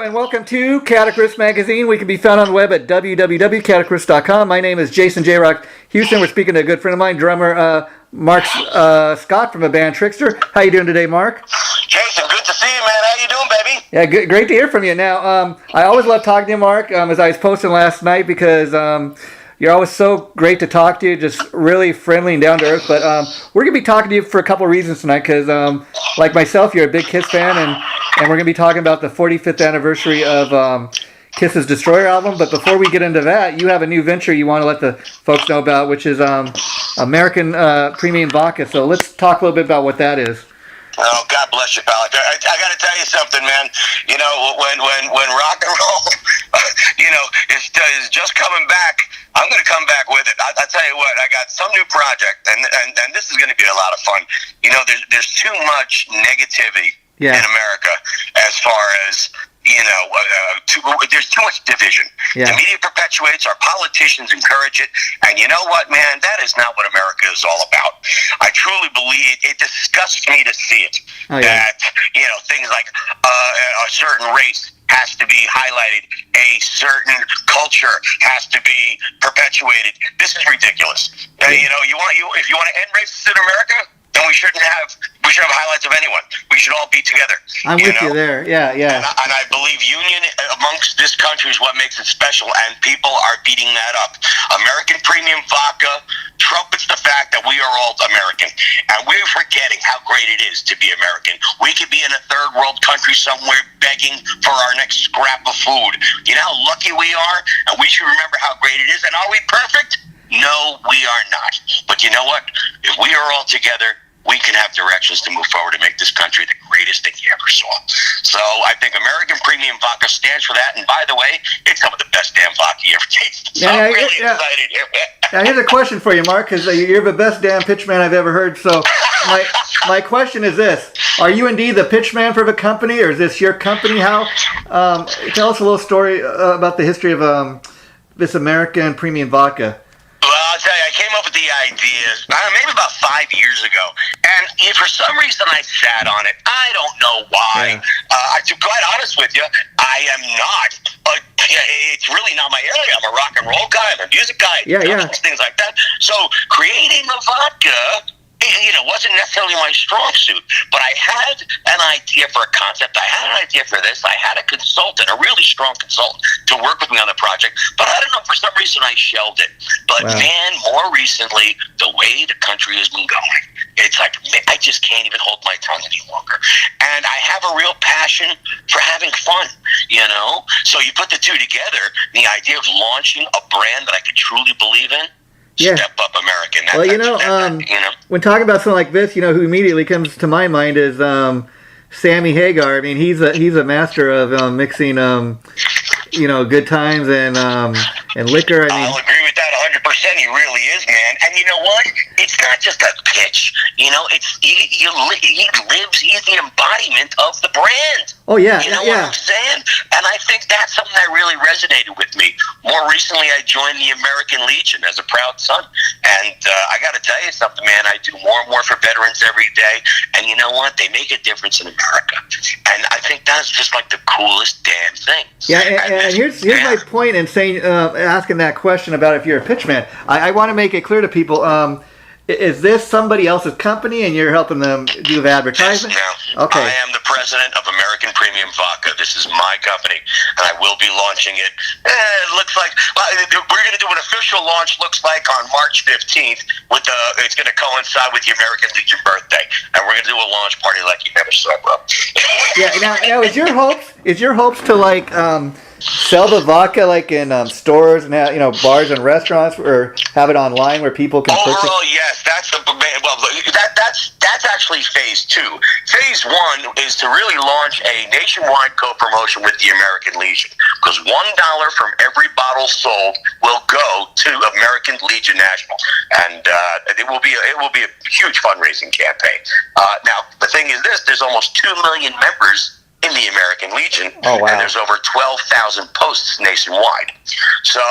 and welcome to Chaotic Riff magazine. We can be found on the web at www.chaoticriff.com. My name is Jason J. Rock Houston. We're speaking to a good friend of mine, drummer Mark Scott from the band Trixter. How you doing today, Mark? Jason, good to see you, man. How you doing, baby? Yeah, good, great to hear from you. Now, I always love talking to you, Mark, as I was posting last night, because you're always so great to talk to you, just really friendly and down to earth. But we're going to be talking to you for a couple of reasons tonight, because like myself, you're a big Kiss fan, and we're going to be talking about the 45th anniversary of Kiss's Destroyer album. But before we get into that, you have a new venture you want to let the folks know about, which is American Premium Vodka. So let's talk a little bit about what that is. Oh, God bless you, pal. I got to tell you something, man. You know, when rock and roll, is just coming back, I'm going to come back with it. I'll tell you what, I got some new project, and this is going to be a lot of fun. You know, there's too much negativity in America as far as, there's too much division. The media perpetuates, our politicians encourage it, and you know what, man, that is not what America is all about. I truly believe it disgusts me to see it, that, things like a certain race has to be highlighted, a certain culture has to be perpetuated. This is ridiculous. If you want to end racism in America, then we shouldn't have highlights of anyone. We should all be together. I'm with you there. Yeah. And I believe union amongst this country is what makes it special, and people are beating that up. American Premium Vodka trumpets the fact that we are all American, and we're forgetting how great it is to be American. We could be in a third world country somewhere begging for our next scrap of food. You know how lucky we are, and we should remember how great it is. And are we perfect? No, we are not. But you know what? If we are all together, we can have directions to move forward and make this country the greatest thing you ever saw. So I think American Premium Vodka stands for that. And by the way, it's some of the best damn vodka you ever tasted. So I'm really excited here, man. Now, here's a question for you, Mark, because you're the best damn pitchman I've ever heard. So my question is this. Are you indeed the pitchman for the company, or is this your company? How? Tell us a little story about the history of this American Premium Vodka. Well, I'll tell you, I came up with the idea maybe about 5 years ago, and for some reason I sat on it. I don't know why. To be quite honest with you, I am not. But it's really not my area. I'm a rock and roll guy. I'm a music guy. Things like that. So creating the vodka, wasn't necessarily my strong suit, but I had an idea for a concept. I had an idea for this. I had a consultant, a really strong consultant, to work with me on the project, but I don't know, for some reason I shelved it. But man, more recently, the way the country has been going, it's like, I just can't even hold my tongue any longer. And I have a real passion for having fun, So you put the two together, the idea of launching a brand that I could truly believe in. Step up American. When talking about something like this, who immediately comes to my mind is Sammy Hagar. I mean, he's a master of mixing, good times and liquor. I'll agree with that 100%. He really is, man. And you know what? It's not just a pitch. It's he lives. He's the embodiment of the brand. Oh yeah, you know what I'm saying? And I think that's something that really resonated with me. More recently, I joined the American Legion as a proud son, and I got to tell you something, man. I do more and more for veterans every day, and you know what? They make a difference in America, and I think that's just like the coolest damn thing. Yeah, and here's my point in saying, asking that question about if you're a pitchman. I want to make it clear to people. Is this somebody else's company and you're helping them do the advertising? Yes, okay. I am the president of American Premium Vodka. This is my company, and I will be launching it. It looks like we're going to do an official launch. Looks like on March 15th. It's going to coincide with the American Legion birthday, and we're going to do a launch party like you never saw, bro. Now is your hopes to sell the vodka like in stores and bars and restaurants, or have it online where people can purchase? Overall, yes. That's actually phase 2. Phase 1 is to really launch a nationwide co-promotion with the American Legion, because $1 from every bottle sold will go to American Legion National, and it will be a huge fundraising campaign. Now, the thing is this: there's almost 2 million members in the American Legion, and there's over 12,000 posts nationwide. So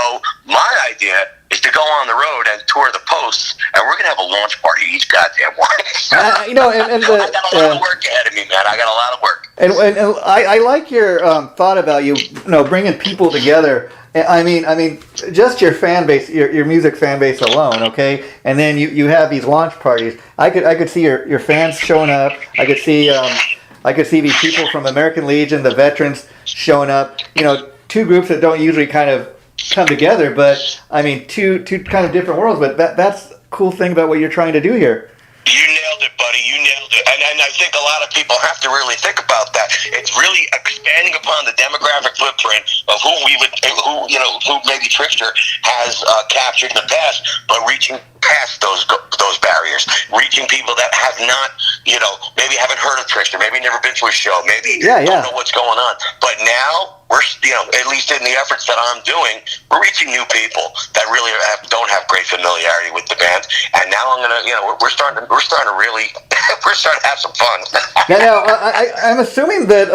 my idea is to go on the road and tour the posts, and we're going to have a launch party each goddamn one. And I got a lot of work ahead of me, man. I got a lot of work. And I like your thought about you know bringing people together. I mean, just your fan base, your music fan base alone, okay. And then you have these launch parties. I could see your fans showing up. I could see these people from American Legion, the veterans showing up. You know, two groups that don't usually kind of come together, but I mean, two kind of different worlds. But that's the cool thing about what you're trying to do here. You nailed it, buddy. You nailed it. And I think a lot of people have to really think about that. It's really expanding upon the demographic footprint of who maybe Trixter has captured in the past, but reaching past those barriers, reaching people that have not, maybe haven't heard of Trixter, maybe never been to a show, maybe don't know what's going on. But now we're, at least in the efforts that I'm doing, we're reaching new people that really don't have great familiarity with the band. And now I'm gonna, we're starting to really, we're starting to have some fun. Now, I'm assuming that.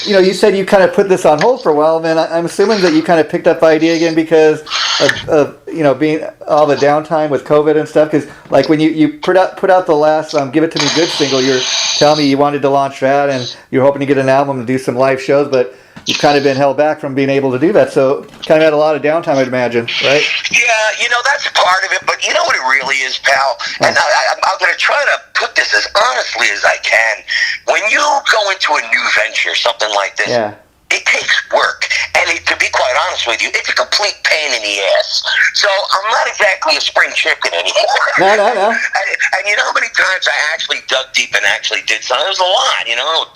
You said you kind of put this on hold for a while. Then I'm assuming that you kind of picked up the idea again because of being all the downtime with COVID and stuff. Because like when you put out the last "Give It to Me Good" single, you're telling me you wanted to launch that and you're hoping to get an album and do some live shows, but you've kind of been held back from being able to do that. So kind of had a lot of downtime, I'd imagine, right? Yeah, that's part of it. But you know what it really is, pal? And I'm going to try to put this as honestly as I can. When you go into a new venture, something like this, it takes work. And to be quite honest with you, it's a complete pain in the ass. So I'm not exactly a spring chicken anymore. No. And you know how many times I actually dug deep and actually did something? There was a lot,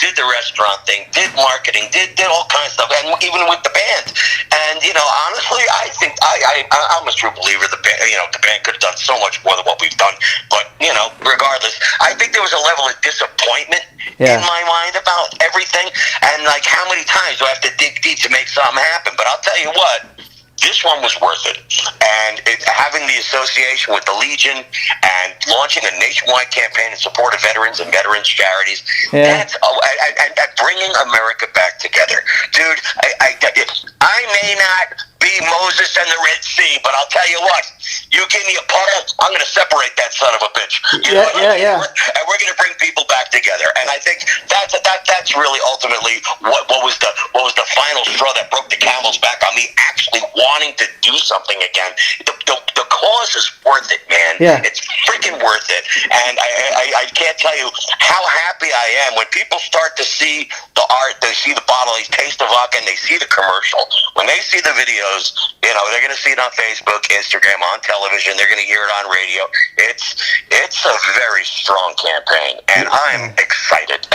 did the restaurant thing, did marketing, did all kinds of stuff, and even with the band. And, honestly, I think I'm a true believer the band could have done so much more than what we've done. But, regardless, I think there was a level of disappointment in my mind about everything. And, like, how many times do I have to dig deep to make something happen? But I'll tell you what, this one was worth it. And having the association with the Legion and launching a nationwide campaign in support of veterans and veterans charities, that's and bringing America back together. Dude, I may not be Moses and the Red Sea, but I'll tell you what, you give me a puddle, I'm going to separate that son of a bitch. Yeah. And we're going to bring people back together. And I think that's really ultimately what was the final straw that broke the camel's back on me actually wanting to do something again. The cause is worth it, man. Yeah. It's freaking worth it. And I can't tell you how happy I am when people start to see the art, they see the bottle, they taste the vodka, and they see the commercial. When they see the videos, they're going to see it on Facebook, Instagram, on television. They're going to hear it on radio. It's a very strong campaign, and I'm excited.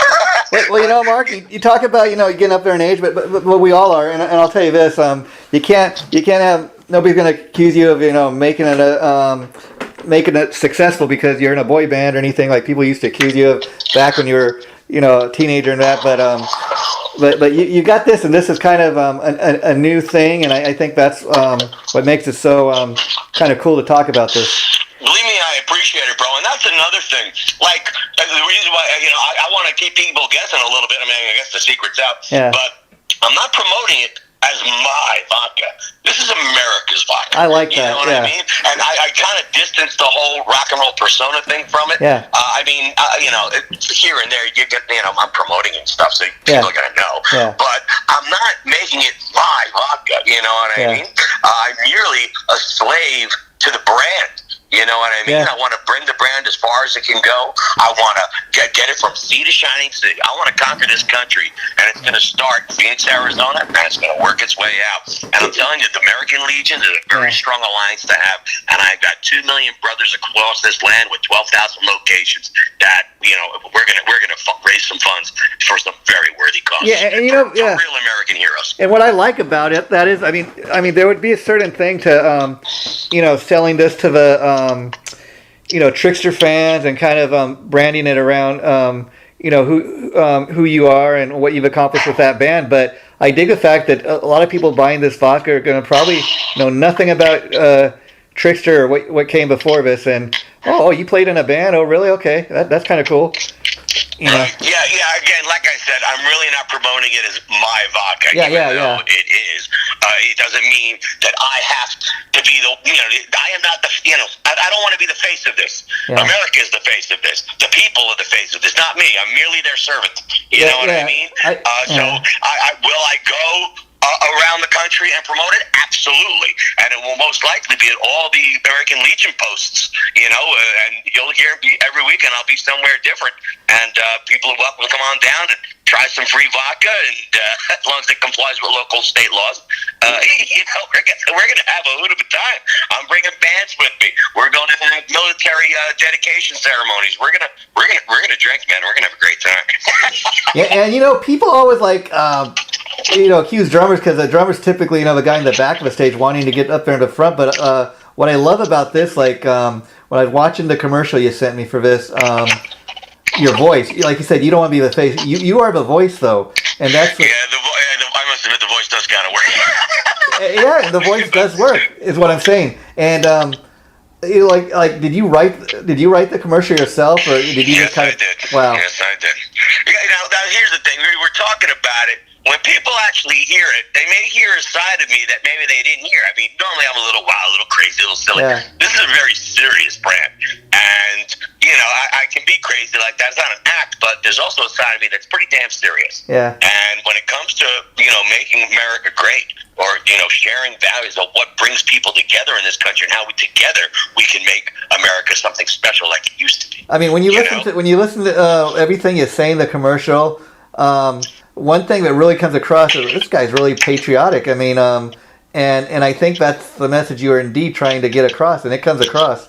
Well, Mark, you talk about getting up there in age, but we all are, and I'll tell you this: you can't have nobody's going to accuse you of making it successful because you're in a boy band or anything like people used to accuse you of back when you were a teenager and that, but you got this, and this is kind of a new thing, and I think that's what makes it so kind of cool to talk about this. Believe me, I appreciate it, bro. And that's another thing. Like, the reason why, I want to keep people guessing a little bit. I mean, I guess the secret's out. Yeah. But I'm not promoting it as my vodka. This is America's vodka. I like that. You know what I mean? And I kind of distanced the whole rock and roll persona thing from it. Yeah. Here and there, you get, I'm promoting and stuff, so people are going to know. Yeah. But I'm not making it my vodka. You know what I mean? I'm merely a slave to the brand. You know what I mean? Yeah. I want to bring the brand as far as it can go. I want to get it from sea to shining sea. I want to conquer this country, and it's going to start in Phoenix, Arizona, and it's going to work its way out. And I'm telling you, the American Legion is a very strong alliance to have. And I've got 2 million brothers across this land with 12,000 locations that we're gonna raise some funds for some very worthy causes. Yeah, and for real American heroes. And what I like about it, that is, I mean, there would be a certain thing to, selling this to the, Trixter fans and kind of branding it around, who you are and what you've accomplished with that band. But I dig the fact that a lot of people buying this vodka are going to probably know nothing about Trixter, what came before this, and you played in a band. Oh, really? Okay, that's kind of cool. You know? Yeah. Again, like I said, I'm really not promoting it as my vodka. Yeah. It is. It doesn't mean that I have to be the. I am not the. I don't want to be the face of this. Yeah. America is the face of this. The people are the face of this, not me. I'm merely their servant. You know what I mean? So will I go around the country and promote it? Absolutely. And it will most likely be at all the American Legion posts, and you'll hear me every week, and I'll be somewhere different. And people are welcome to come on down and try some free vodka, and as long as it complies with local state laws, we're gonna have a hoot of a time. I'm bringing bands with me. We're going to have military dedication ceremonies. We're gonna drink, man. We're gonna have a great time. Yeah, and people always accuse drummers because the drummers typically, the guy in the back of the stage wanting to get up there in the front. But what I love about this, when I was watching the commercial you sent me for this, your voice, like you said, you don't want to be the face. You are the voice, though, and that's I must admit the voice does kind of work. Yeah, the voice does work, is what I'm saying. And did you write the commercial yourself, or did you just kind of? Yes, I did. Wow. Yes, I did. Now here's the thing: we were talking about it. When people actually hear it, they may hear a side of me that maybe they didn't hear. I mean, normally I'm a little wild, a little crazy, a little silly. Yeah. This is a very serious brand. And, I can be crazy like that. It's not an act, but there's also a side of me that's pretty damn serious. Yeah. And when it comes to, making America great, or, sharing values of what brings people together in this country and how together we can make America something special like it used to be. I mean, when you listen to everything you say in the commercial, one thing that really comes across is this guy's really patriotic. I mean, and I think that's the message you are indeed trying to get across, and it comes across.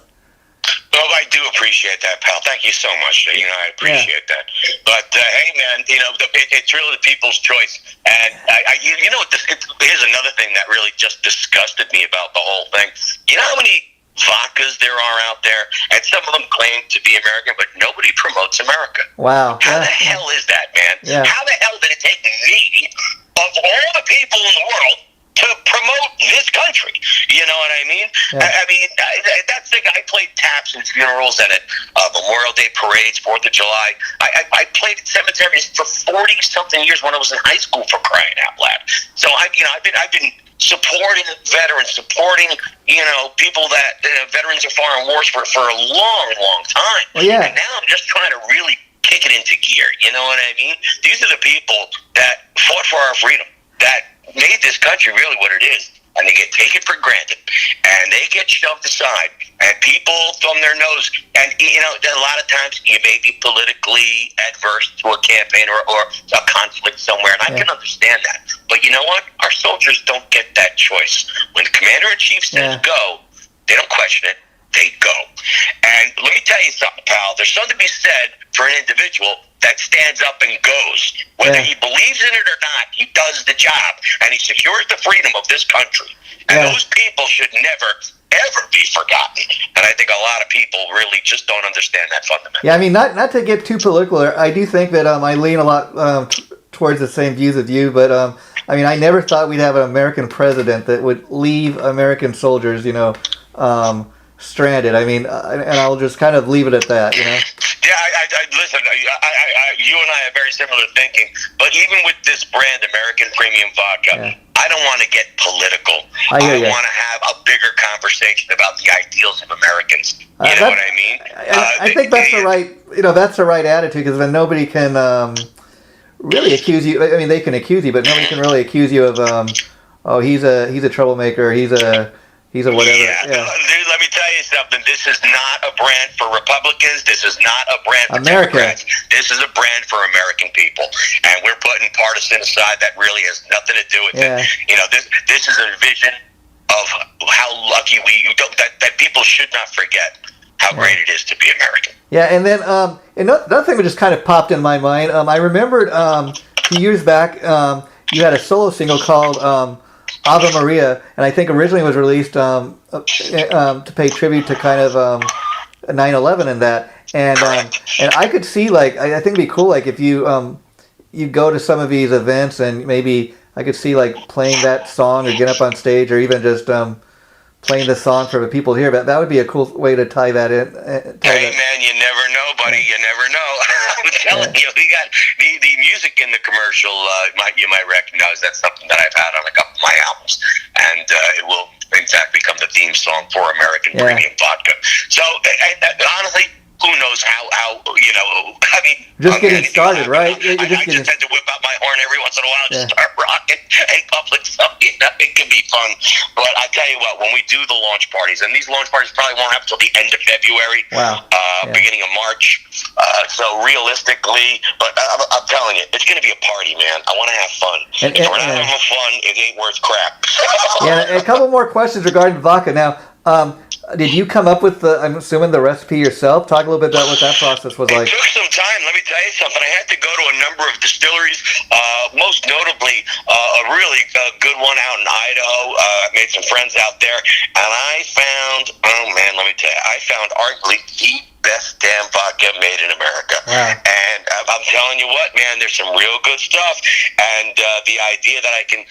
Well, I do appreciate that, pal. Thank you so much. I appreciate that. But hey, man, it's really the people's choice. And here's another thing that really just disgusted me about the whole thing. You know how many vodkas there are out there, and some of them claim to be American, but nobody promotes America. Wow. How the hell is that, man? Yeah. How the hell did it take me, of all the people in the world, to promote this country? You know what I mean? Yeah. I mean, that's the guy. I played taps and funerals and at Memorial Day parades, 4th of July. I played at cemeteries for 40-something years when I was in high school, for crying out loud. So I've been supporting veterans, supporting people that veterans of foreign wars for a long, long time. Well, yeah. And now I'm just trying to really kick it into gear. You know what I mean? These are the people that fought for our freedom, that made this country really what it is, and they get taken for granted, and they get shoved aside, and people thumb their nose. And a lot of times you may be politically adverse to a campaign or a conflict somewhere, and I can understand that. But you know what? Our soldiers don't get that choice. When the commander-in-chief says go, they don't question it. They go. And let me tell you something, pal. There's something to be said for an individual that stands up and goes. Whether he believes in it or not, he does the job, and he secures the freedom of this country. And those people should never, ever be forgotten. And I think a lot of people really just don't understand that fundamental. Yeah, I mean, not to get too political, I do think that I lean a lot towards the same views as you, but I mean, I never thought we'd have an American president that would leave American soldiers, stranded. I mean, and I'll just kind of leave it at that, Yeah, I listen, you and I have very similar thinking, but even with this brand, American Premium Vodka, I don't want to get political. I want to have a bigger conversation about the ideals of Americans. You know what I mean? I think that's the right, that's the right attitude, because then nobody can really accuse you. I mean, they can accuse you, but nobody can really accuse you of, he's a troublemaker, he's a whatever. Yeah. Dude, let me tell you something. This is not a brand for Republicans. This is not a brand for Democrats. This is a brand for American people. And we're putting partisan aside. That really has nothing to do with it. This is a vision of how lucky that people should not forget how great it is to be American. Yeah, and then another thing that just kind of popped in my mind. I remembered a few years back you had a solo single called Ave Maria, and I think originally was released to pay tribute to kind of 9/11 and that. And I could see, I think it'd be cool, if you you go to some of these events, and maybe I could see playing that song or get up on stage, or even just playing the song for the people here. But that would be a cool way to tie that in. Man, you never know, buddy. You never know. I'm telling you, we got the music in the commercial. You might recognize that's something that I've had on a couple of my albums, and it will in fact become the theme song for American Premium Vodka. So honestly, who knows how I mean, just getting started, right? I just had to whip out my horn every once in a while and just start rocking in public. So it can be fun. But I tell you what, when we do the launch parties, and these launch parties probably won't happen until the end of February, beginning of March. So realistically, but I'm telling you, it's going to be a party, man. I want to have fun. If we're not having fun, it ain't worth crap. A couple more questions regarding vodka. Now, did you come up with I'm assuming, the recipe yourself? Talk a little bit about what that process was like. It took some time. Let me tell you something. I had to go to a number of distilleries, most notably a really good one out in Idaho. I made some friends out there, and I found, let me tell you, I found arguably the best damn vodka made in America. Wow. And I'm telling you what, man, there's some real good stuff. And the idea that I can,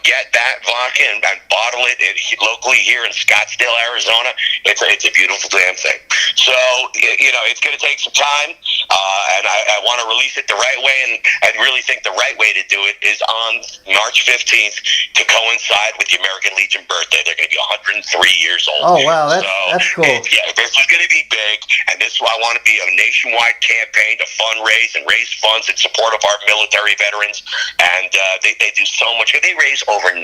get that vodka and bottle it locally here in Scottsdale, Arizona, it's a beautiful damn thing. So, it's going to take some time, and I want to release it the right way. And I really think the right way to do it is on March 15th to coincide with the American Legion birthday. They're going to be 103 years old. Oh, wow, that's cool. This is going to be big. And this is why I want to be a nationwide campaign to fundraise and raise funds in support of our military veterans. And they do so much. They raise over $90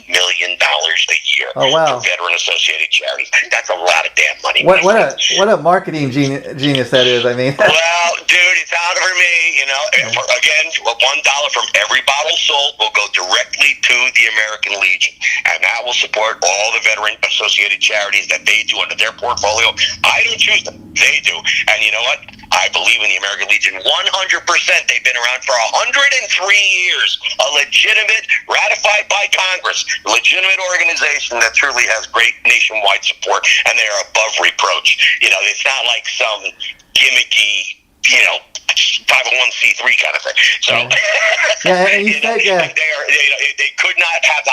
million a year for veteran-associated charities. That's a lot of damn money. What a marketing genius that is, I mean. Well, dude, it's out for me. Again, $1 from every bottle sold will go directly to the American Legion. And that will support all the veteran-associated charities that they do under their portfolio. I don't choose them. They do. And you know what? I believe in the American Legion 100%. They've been around for 103 years. A legitimate, ratified by Congress, legitimate organization that truly has great nationwide support, and they are above reproach. It's not like some gimmicky, 501c3 kind of thing. So, and you said, they could not have the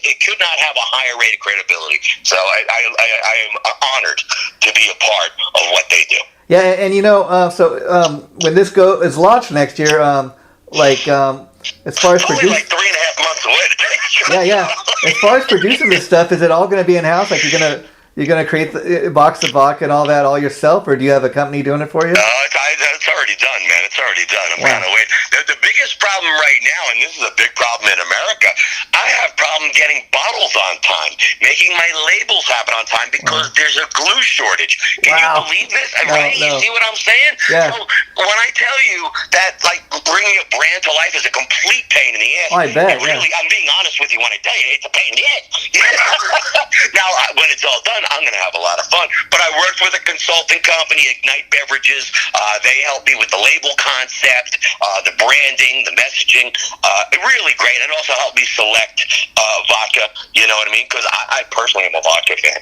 it could not have a higher rate of credibility. So I am honored to be a part of what they do. Yeah, and when this is launched next year, as far as only like 3.5 months away to tell you the truth. As far as producing this stuff, is it all going to be in house? Like you're gonna create the box of vodka and all that all yourself, or do you have a company doing it for you? It's already done, man. It's already done. I'm kind of waiting. The biggest problem right now, and this is a big problem in America, I have problem getting bottles on time, making my labels happen on time because there's a glue shortage. Can you believe this? You see what I'm saying? Yeah. So when I tell you that, like, bringing a brand to life is a complete pain in the ass. Oh, I bet. Really, I'm being honest with you when I tell you it's a pain in the ass. Now, when it's all done, I'm going to have a lot of fun. But I worked with a consulting company, Ignite Beverages. They helped me with the label concept, the branding, the messaging. Really great. And also helped me select vodka, you know what I mean? Because I personally am a vodka fan.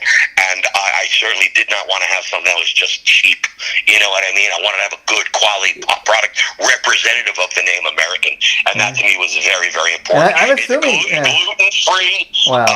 And I certainly did not want to have something that was just cheap. You know what I mean? I wanted to have a good quality product representative of the name American. And that to me was very, very important. I'm assuming it's gluten-free. Wow.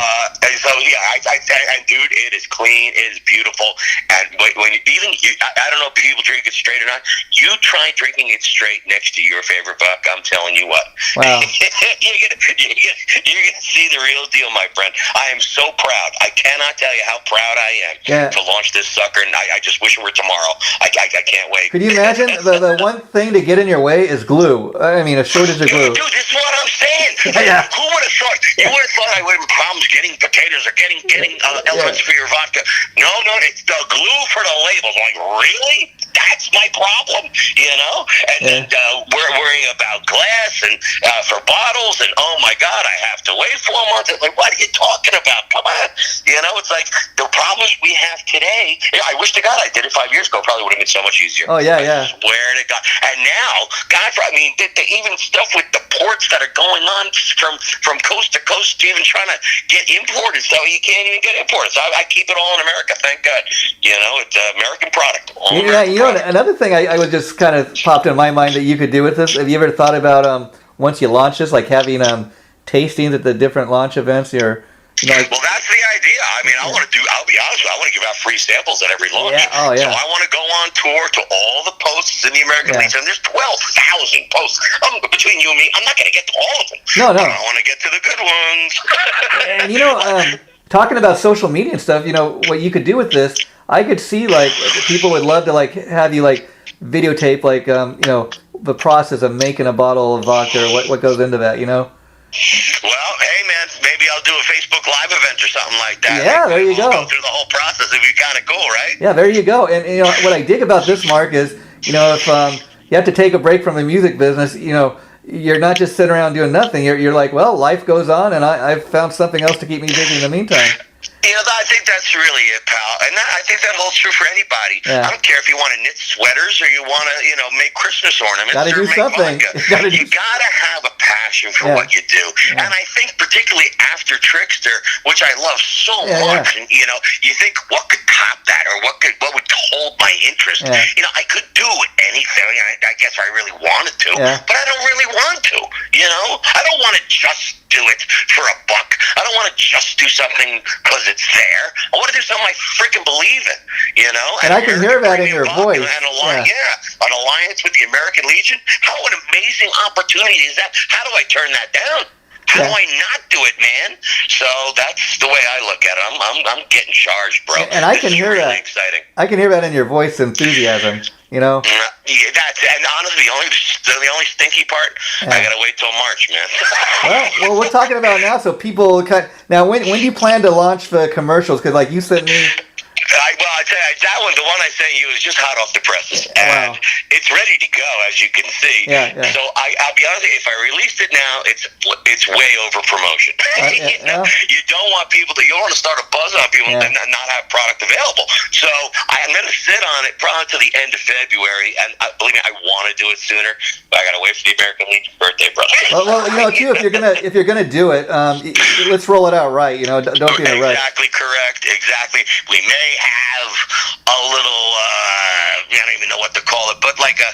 And dude, it is clean. It is beautiful. And when I don't know if people drink it straight or not. You try drinking it straight next to your favorite vodka. I'm telling you what. Wow. you're gonna see the real deal, my friend. I am so proud. I cannot tell you how proud I am to launch this sucker. And I just wish it were tomorrow. I can't wait. Could you imagine the one thing to get in your way is glue? I mean, a shortage of glue. Dude, this is what I'm saying. Who would have thought? You would have thought I would have problems getting potatoes or getting elements for your vodka. No, it's the glue for the labels. I'm like, really? That's my problem, And then we're worrying about glass and for bottles, and oh my God, I have to wait 4 months. It's like, what are you talking about? Come on, it's like the problems we have today. I wish to God I did it 5 years ago. Probably would have been so much easier. Oh yeah. I swear to God. And now, even stuff with the ports that are going on from coast to coast, even trying to get imported, so you can't even get imported. So I keep it all in America. Thank God. It's an American product. Another thing I was just kind of popped in my mind that you could do with this. Have you ever thought about once you launch this, like having tastings at the different launch events, or Like, well, that's the idea. I mean, I'll be honest with you, I want to give out free samples at every launch. Yeah. Oh, yeah. So I want to go on tour to all the posts in the American Legion. There's 12,000 posts. Between you and me, I'm not going to get to all of them. No. But I want to get to the good ones. And, talking about social media and stuff, what you could do with this, I could see, like, people would love to, like, have you, like, videotape, like, the process of making a bottle of vodka, or what goes into that, Well, hey, man, maybe I'll do a Facebook Live event or something like that. Yeah, there you go. Go through the whole process. It'd be kind of cool, right? Yeah, there you go. And, what I dig about this, Mark, is, if you have to take a break from the music business, you're not just sitting around doing nothing. You're like, well, life goes on, and I've found something else to keep me busy in the meantime. I think that's really it, pal. And I think that holds true for anybody. Yeah. I don't care if you want to knit sweaters or you want to, make Christmas ornaments gotta or do make something. vodka. You got to have a passion for what you do. Yeah. And I think particularly after Trixter, which I love so much, and, you think, what could top that, or what would hold my interest? Yeah. I could do anything. I guess I really wanted to, but I don't really want to. I don't want to just do it for a buck. I don't want to just do something because it's there. I want to do something I freaking believe in, And I can hear that in your voice. An alliance with the American Legion. How an amazing opportunity is that? How do I turn that down? How do I not do it, man? So that's the way I look at it. I'm getting charged, bro. And I can hear really that. Exciting. I can hear that in your voice, enthusiasm. Yeah, and honestly, the only stinky part, I gotta wait till March, man. well, we're talking about now, so people now. When do you plan to launch the commercials? Because like you sent me. I tell you, that one, the one I sent you, is just hot off the presses, and it's ready to go, as you can see. Yeah. So I'll be honest, if I released it now, it's way over promotion. You don't want people to. You don't want to start a buzz on people and not have product available. So I'm going to sit on it probably to the end of February, and believe me, I want to do it sooner, but I got to wait for the American Legion's birthday, brother. Well, too, if you're gonna do it, let's roll it out right. Don't be in a rush. Exactly correct. Exactly. We may have a little, I don't even know what to call it, but like a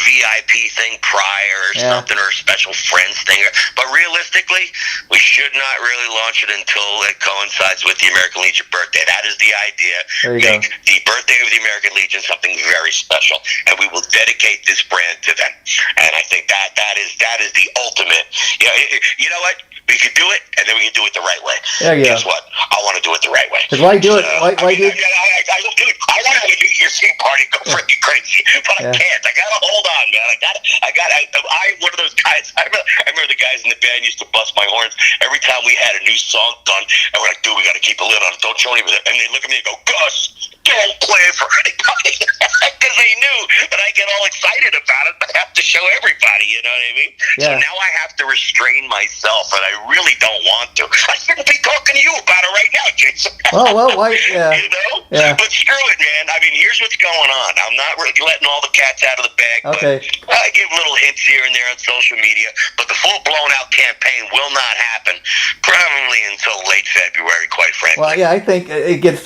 VIP thing prior or something, or a special friends thing. But realistically, we should not really launch it until it coincides with the American Legion birthday. That is the idea. Make the birthday of the American Legion something very special, and we will dedicate this brand to them. And I think that is the ultimate. You know what? We could do it, and then we can do it the right way. Guess what? I want to do it the right way. Because why do it? Why do it? I want to have a New Year's Eve party, go freaking crazy, but I can't. I gotta hold on, man. I'm one of those guys. I remember the guys in the band used to bust my horns every time we had a new song done, and we're like, dude, we gotta keep a lid on it. Don't show anybody. And they look at me and go, Gus, don't play it for anybody, because they knew that I get all excited about it, but I have to show everybody. You know what I mean? So now I have to restrain myself, and I really don't want to. I shouldn't be talking to you about it right now, Jason. Well, why? Yeah. But screw it, man. I mean, here's what's going on. I'm not really letting all the cats out of the bag. Okay. But I give little hints here and there on social media, but the full blown out campaign will not happen probably until late February, quite frankly. Well, yeah, I think it gives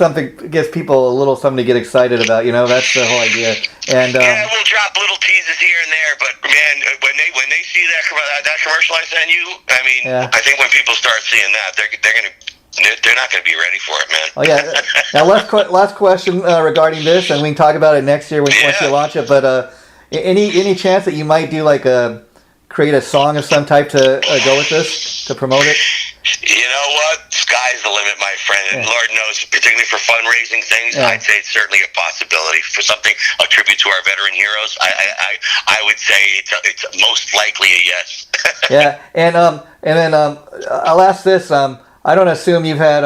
people a little something to get excited about. That's the whole idea. And we'll drop little teases here and there, but man, when they see that commercial I sent you, I mean, I think when people start seeing that, they're not going to be ready for it, man. Oh yeah. Now, last question regarding this, and we can talk about it next year once you launch it. But any chance that you might do create a song of some type to go with this to promote it? You know what? Sky's the limit, my friend. And Lord knows, particularly for fundraising things, I'd say it's certainly a possibility. For something, a tribute to our veteran heroes, I would say it's most likely a yes. Yeah, and then I'll ask this. I don't assume you've had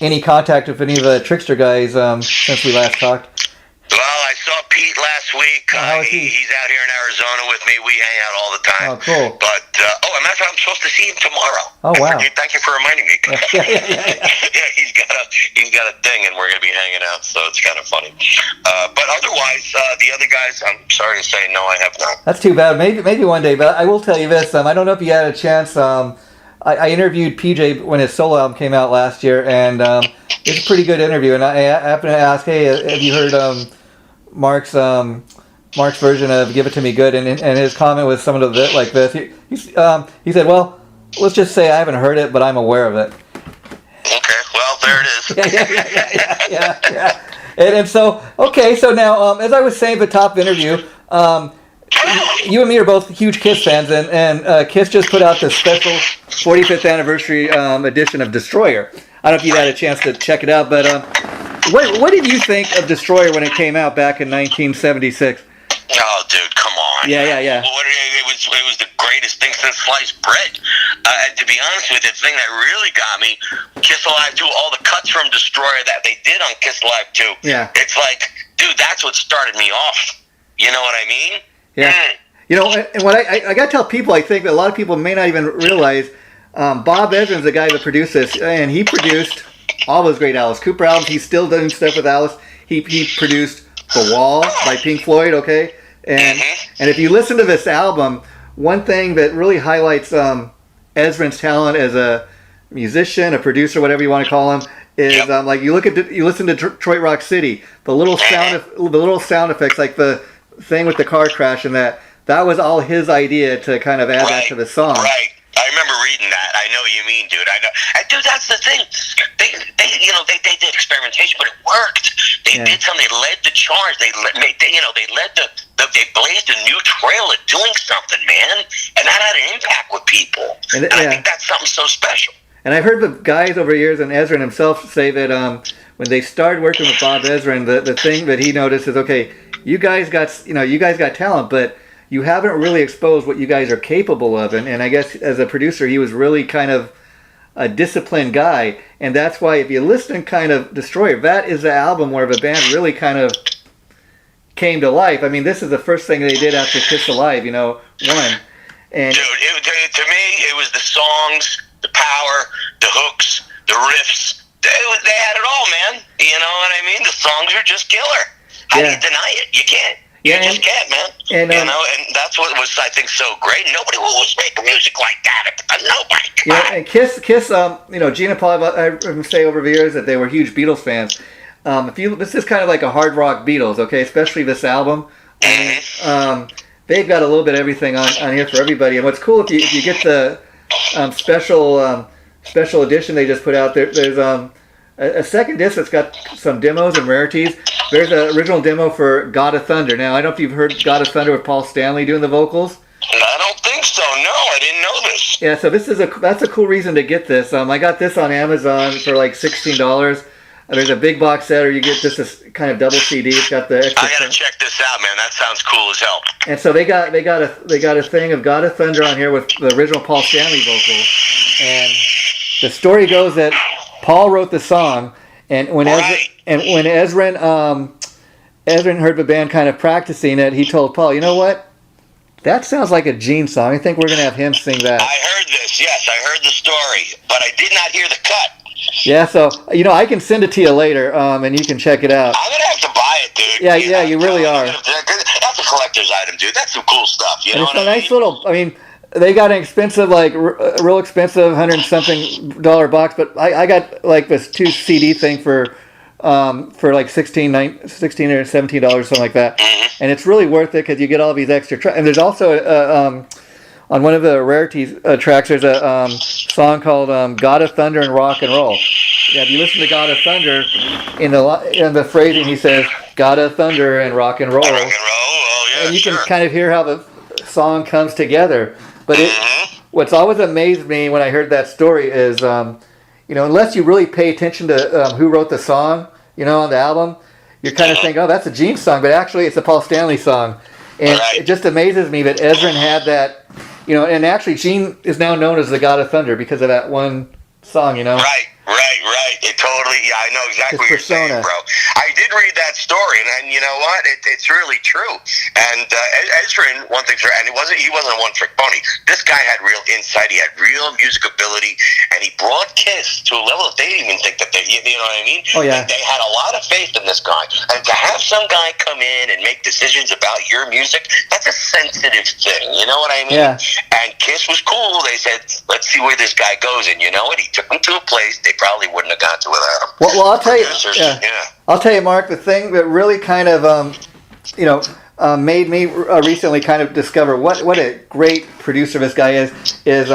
any contact with any of the Trixter guys since we last talked. Well, I saw Pete last week. How is he? He's out here in Arizona with me. We hang out all the time. Oh, cool. But, as a matter of fact, I'm supposed to see him tomorrow. Oh, wow. Thank you for reminding me. Yeah. He's got a thing, and we're going to be hanging out, so it's kind of funny. But otherwise, the other guys, I'm sorry to say, no, I have not. That's too bad. Maybe one day, but I will tell you this. I don't know if you had a chance. I interviewed PJ when his solo album came out last year, and it's a pretty good interview. And I happened to ask, hey, have you heard Mark's version of "Give It to Me Good"? And his comment was some of the like this. He said, well, let's just say I haven't heard it, but I'm aware of it. it is. Yeah. And so, okay, so now, as I was saying at the top of the interview, you and me are both huge Kiss fans, and Kiss just put out the special 45th anniversary edition of Destroyer. I don't know if you had a chance to check it out, but what did you think of Destroyer when it came out back in 1976? Oh, dude, come on. Yeah. It was the greatest thing since sliced bread. To be honest with you, the thing that really got me, Kiss Alive 2, all the cuts from Destroyer that they did on Kiss Alive 2. Yeah. It's like, dude, that's what started me off. You know what I mean? Yeah. You know, and what I got to tell people, I think that a lot of people may not even realize, Bob Ezrin's the guy that produced this, and he produced all those great Alice Cooper albums. He's still doing stuff with Alice. He produced The Wall by Pink Floyd, okay? And if you listen to this album, one thing that really highlights Ezrin's talent as a musician, a producer, whatever you want to call him, is like you listen to Detroit Rock City, the little sound effects, like the thing with the car crash, and that was all his idea to kind of add that to the song. Right. I remember reading that. I know what you mean, dude. I know. And dude, that's the thing. They did experimentation, but it worked. They did something. They led the charge. They blazed a new trail of doing something, man. And that had an impact with people. And I think that's something so special. And I've heard the guys over the years, and Ezrin himself, say that when they started working with Bob Ezrin, the thing that he noticed is, okay, you guys got talent, but you haven't really exposed what you guys are capable of. And I guess as a producer, he was really kind of a disciplined guy. And that's why if you listen kind of Destroyer, that is the album where the band really kind of came to life. I mean, this is the first thing they did after Kiss Alive, one. And dude, to me, it was the songs, the power, the hooks, the riffs. They had it all, man. You know what I mean? The songs are just killer. How do you deny it? You can't. You just can't, man. And, and that's what was, I think, so great. Nobody was making music like that. Nobody. And Kiss, Gene and Paul, I say over the years that they were huge Beatles fans. This is kind of like a hard rock Beatles, okay? Especially this album. They've got a little bit of everything on here for everybody. And what's cool if you get the special edition they just put out there. There's a second disc that's got some demos and rarities. There's an original demo for God of Thunder. Now, I don't know if you've heard God of Thunder with Paul Stanley doing the vocals. I don't think so. No, I didn't know this. Yeah, so that's a cool reason to get this. I got this on Amazon for like $16. There's a big box set, or you get this as kind of double CD. It's got the extra. I gotta check this out, man. That sounds cool as hell. And so they got a thing of God of Thunder on here with the original Paul Stanley vocals. And the story goes that Paul wrote the song, and when Ezrin heard the band kind of practicing it, he told Paul, "You know what? That sounds like a Gene song. I think we're gonna have him sing that." I heard this. Yes, I heard the story, but I did not hear the cut. Yeah, so I can send it to you later, and you can check it out. I'm gonna have to buy it, dude. Yeah, you really are. That's a collector's item, dude. That's some cool stuff. You know it's what a nice little. I mean, they got an expensive, real expensive, $100-something box, but I got like this 2 CD thing for like $16 or $17, something like that, and it's really worth it because you get all these extra tracks. And there's also on one of the rarities tracks, there's a song called "God of Thunder and Rock and Roll." Yeah, if you listen to "God of Thunder," in the phrasing, he says "God of Thunder and Rock and Roll," rock and roll. Oh, yeah, and you can kind of hear how the song comes together. But what's always amazed me when I heard that story is, unless you really pay attention to who wrote the song, on the album, you're kind of thinking, oh, that's a Gene song, but actually it's a Paul Stanley song. And it just amazes me that Ezrin had that, and actually Gene is now known as the God of Thunder because of that one song, Right. It totally, I know exactly what you're saying, bro. I did read that story, and you know what? It's really true. And Ezrin, one thing's and he wasn't a one-trick pony. This guy had real insight. He had real music ability, and he brought Kiss to a level that they didn't even think that you know what I mean? Oh, yeah. They had a lot of faith in this guy. And to have some guy come in and make decisions about your music, that's a sensitive thing. You know what I mean? Yeah. And Kiss was cool. They said, let's see where this guy goes. And you know what? He took them to a place they probably wouldn't have gone to without him. Well, I'll tell you. I'll tell you, Mark. The thing that really kind of, made me recently kind of discover what a great producer this guy is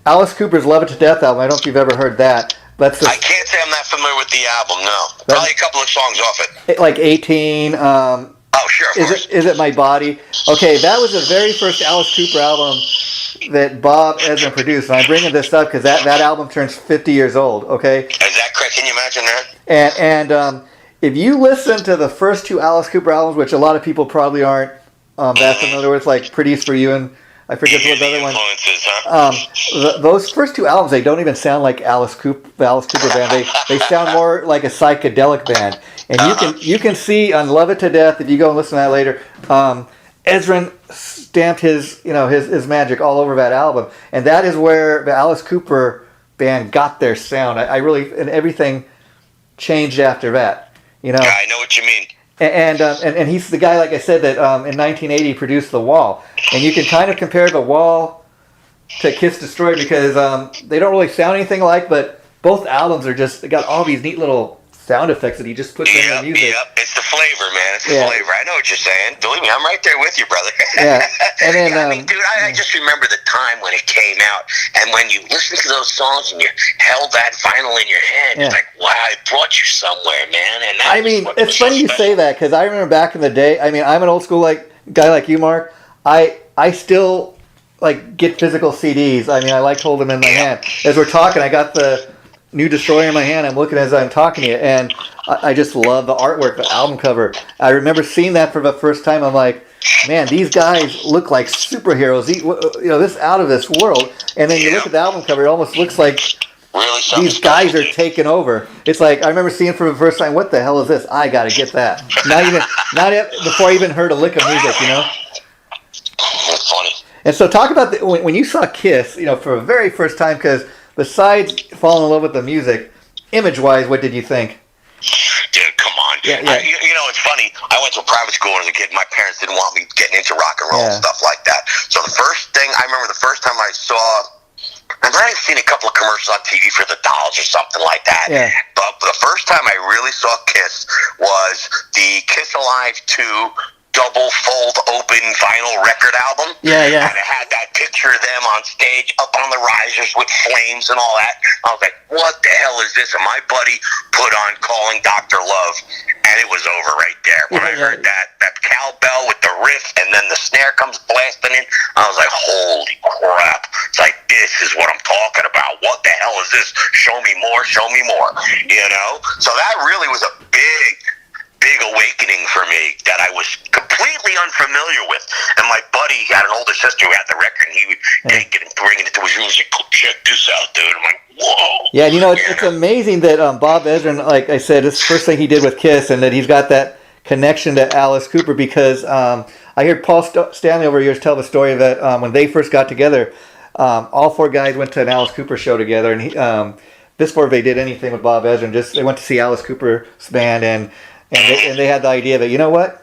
Alice Cooper's "Love It to Death" album. I don't know if you've ever heard that. That's I can't say I'm not familiar with the album. No, probably a couple of songs off it. Like 18. Oh, sure. Of course. Is it My Body? Okay, that was the very first Alice Cooper album that Bob Ezrin produced. And I'm bringing this up because that album turns 50 years old. Okay. Is that correct? Can you imagine that? And if you listen to the first two Alice Cooper albums, which a lot of people probably aren't that familiar with, like Pretty's for You and I forget what the other one. Huh? Those first two albums, they don't even sound like the Alice Cooper band. They sound more like a psychedelic band. And you can see on Love It to Death, if you go and listen to that later, Ezrin stamped his magic all over that album, and that is where the Alice Cooper band got their sound. And everything changed after that. Yeah, I know what you mean. And he's the guy, like I said, that in 1980 produced The Wall. And you can kind of compare The Wall to Kiss Destroy because they don't really sound anything alike, but both albums they got all these neat little sound effects that he just puts in the music. Yep, it's the flavor, man. It's the flavor. I know what you're saying. Believe me, I'm right there with you, brother. Yeah. And then, I mean, dude, I just remember the time when it came out, and when you listen to those songs and you held that vinyl in your hand, it's like, wow, it brought you somewhere, man. And I mean, it's funny you say that because I remember back in the day. I mean, I'm an old school guy like you, Mark. I still get physical CDs. I mean, I like to hold them in my hand. As we're talking, I got the New Destroyer in my hand. I'm looking as I'm talking to you, and I just love the artwork, the album cover. I remember seeing that for the first time. I'm like, man, these guys look like superheroes. This out of this world. And then you look at the album cover, it almost looks like these guys are taking over. It's like I remember seeing for the first time, what the hell is this? I got to get that. Not before I even heard a lick of music, That's funny. And so talk about when you saw Kiss, for the very first time, because besides falling in love with the music, image-wise, what did you think? Dude, come on. Yeah. It's funny. I went to a private school as a kid. My parents didn't want me getting into rock and roll and stuff like that. So the first time I saw, I might have seen a couple of commercials on TV for the Dolls or something like that. Yeah. But the first time I really saw Kiss was the Kiss Alive 2 double fold open vinyl record album. Yeah. And it had that picture of them on stage up on the risers with flames and all that. I was like, what the hell is this? And my buddy put on Calling Dr. Love, and it was over right there. When I heard that cowbell with the riff and then the snare comes blasting in, I was like, holy crap. It's like, this is what I'm talking about. What the hell is this? Show me more, show me more. So that really was a big awakening for me that I was completely unfamiliar with. And my buddy had an older sister who had the record, and he would take it and bring it into his room and say, check this out, dude. I'm like, whoa. Yeah, it's amazing that Bob Ezrin, like I said, it's the first thing he did with Kiss, and that he's got that connection to Alice Cooper because I heard Paul Stanley over the years tell the story that when they first got together, all four guys went to an Alice Cooper show together, and before they did anything with Bob Ezrin, they went to see Alice Cooper's band, and they had the idea that, you know what?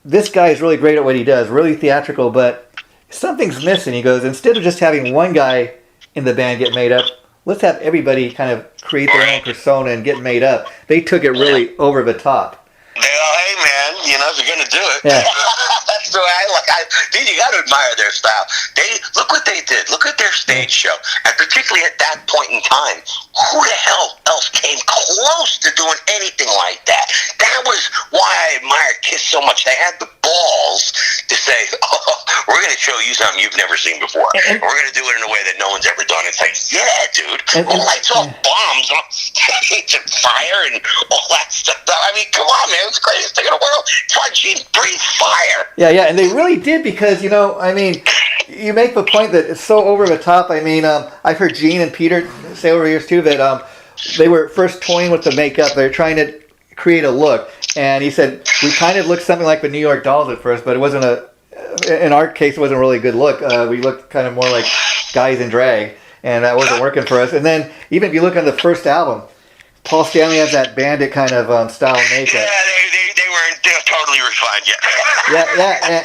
This guy is really great at what he does, really theatrical, but something's missing. He goes, instead of just having one guy in the band get made up, let's have everybody kind of create their own persona and get made up. They took it really over the top. Hey, man, if you're going to do it. Yeah. That's the way I look. Dude, you got to admire their style. Look what they did. Look at their stage show. And particularly at that point in time, who the hell else came close to doing anything like that? That was why I admired Kiss so much. They had the balls to say, we're going to show you something you've never seen before. And we're going to do it in a way that no one's ever done. It's like, yeah, dude. Lights off bombs on stage and fire and all that stuff. I mean, come on, man. It's the greatest thing in the world. It's why Gene breathed fire. Yeah, and they really did because, you make the point that it's so over the top. I mean, I've heard Gene and Peter say over the years, too, that they were first toying with the makeup. They're trying to create a look. And he said, we kind of looked something like the New York Dolls at first, but it wasn't in our case, it wasn't really a good look. We looked kind of more like guys in drag, and that wasn't working for us. And then, even if you look on the first album, Paul Stanley has that bandit kind of style makeup. Yeah, they weren't totally refined yet.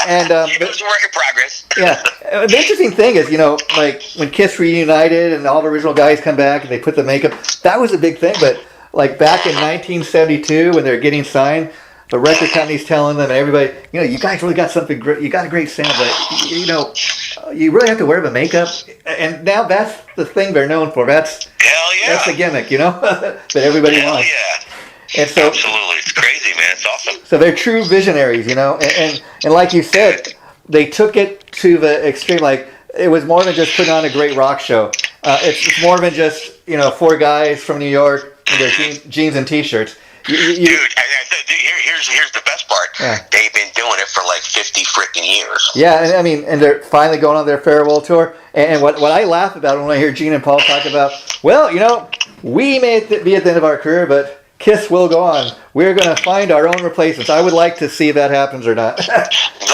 And it was a work in progress. Yeah, the interesting thing is, like when Kiss reunited and all the original guys come back and they put the makeup, that was a big thing. But like back in 1972 when they're getting signed, the record company's telling them and everybody, you guys really got something great. You got a great sound, but you really have to wear the makeup. And now that's the thing they're known for. Hell yeah. That's the gimmick, you know, that everybody Hell wants. yeah. And so, Absolutely. It's crazy, man. It's awesome. so they're true visionaries, you know, and like you said, they took it to the extreme. Like, it was more than just putting on a great rock show. It's more than just, you know, 4 guys from New York in their jeans and T-shirts. Dude, here's the best part. Yeah. They've been doing it for like 50 freaking years. Yeah, and I mean, and they're finally going on their farewell tour. And what I laugh about when I hear Gene and Paul talk about, well, you know, we may be at the end of our career, but Kiss will go on. We're going to find our own replacements. I would like to see if that happens or not. Let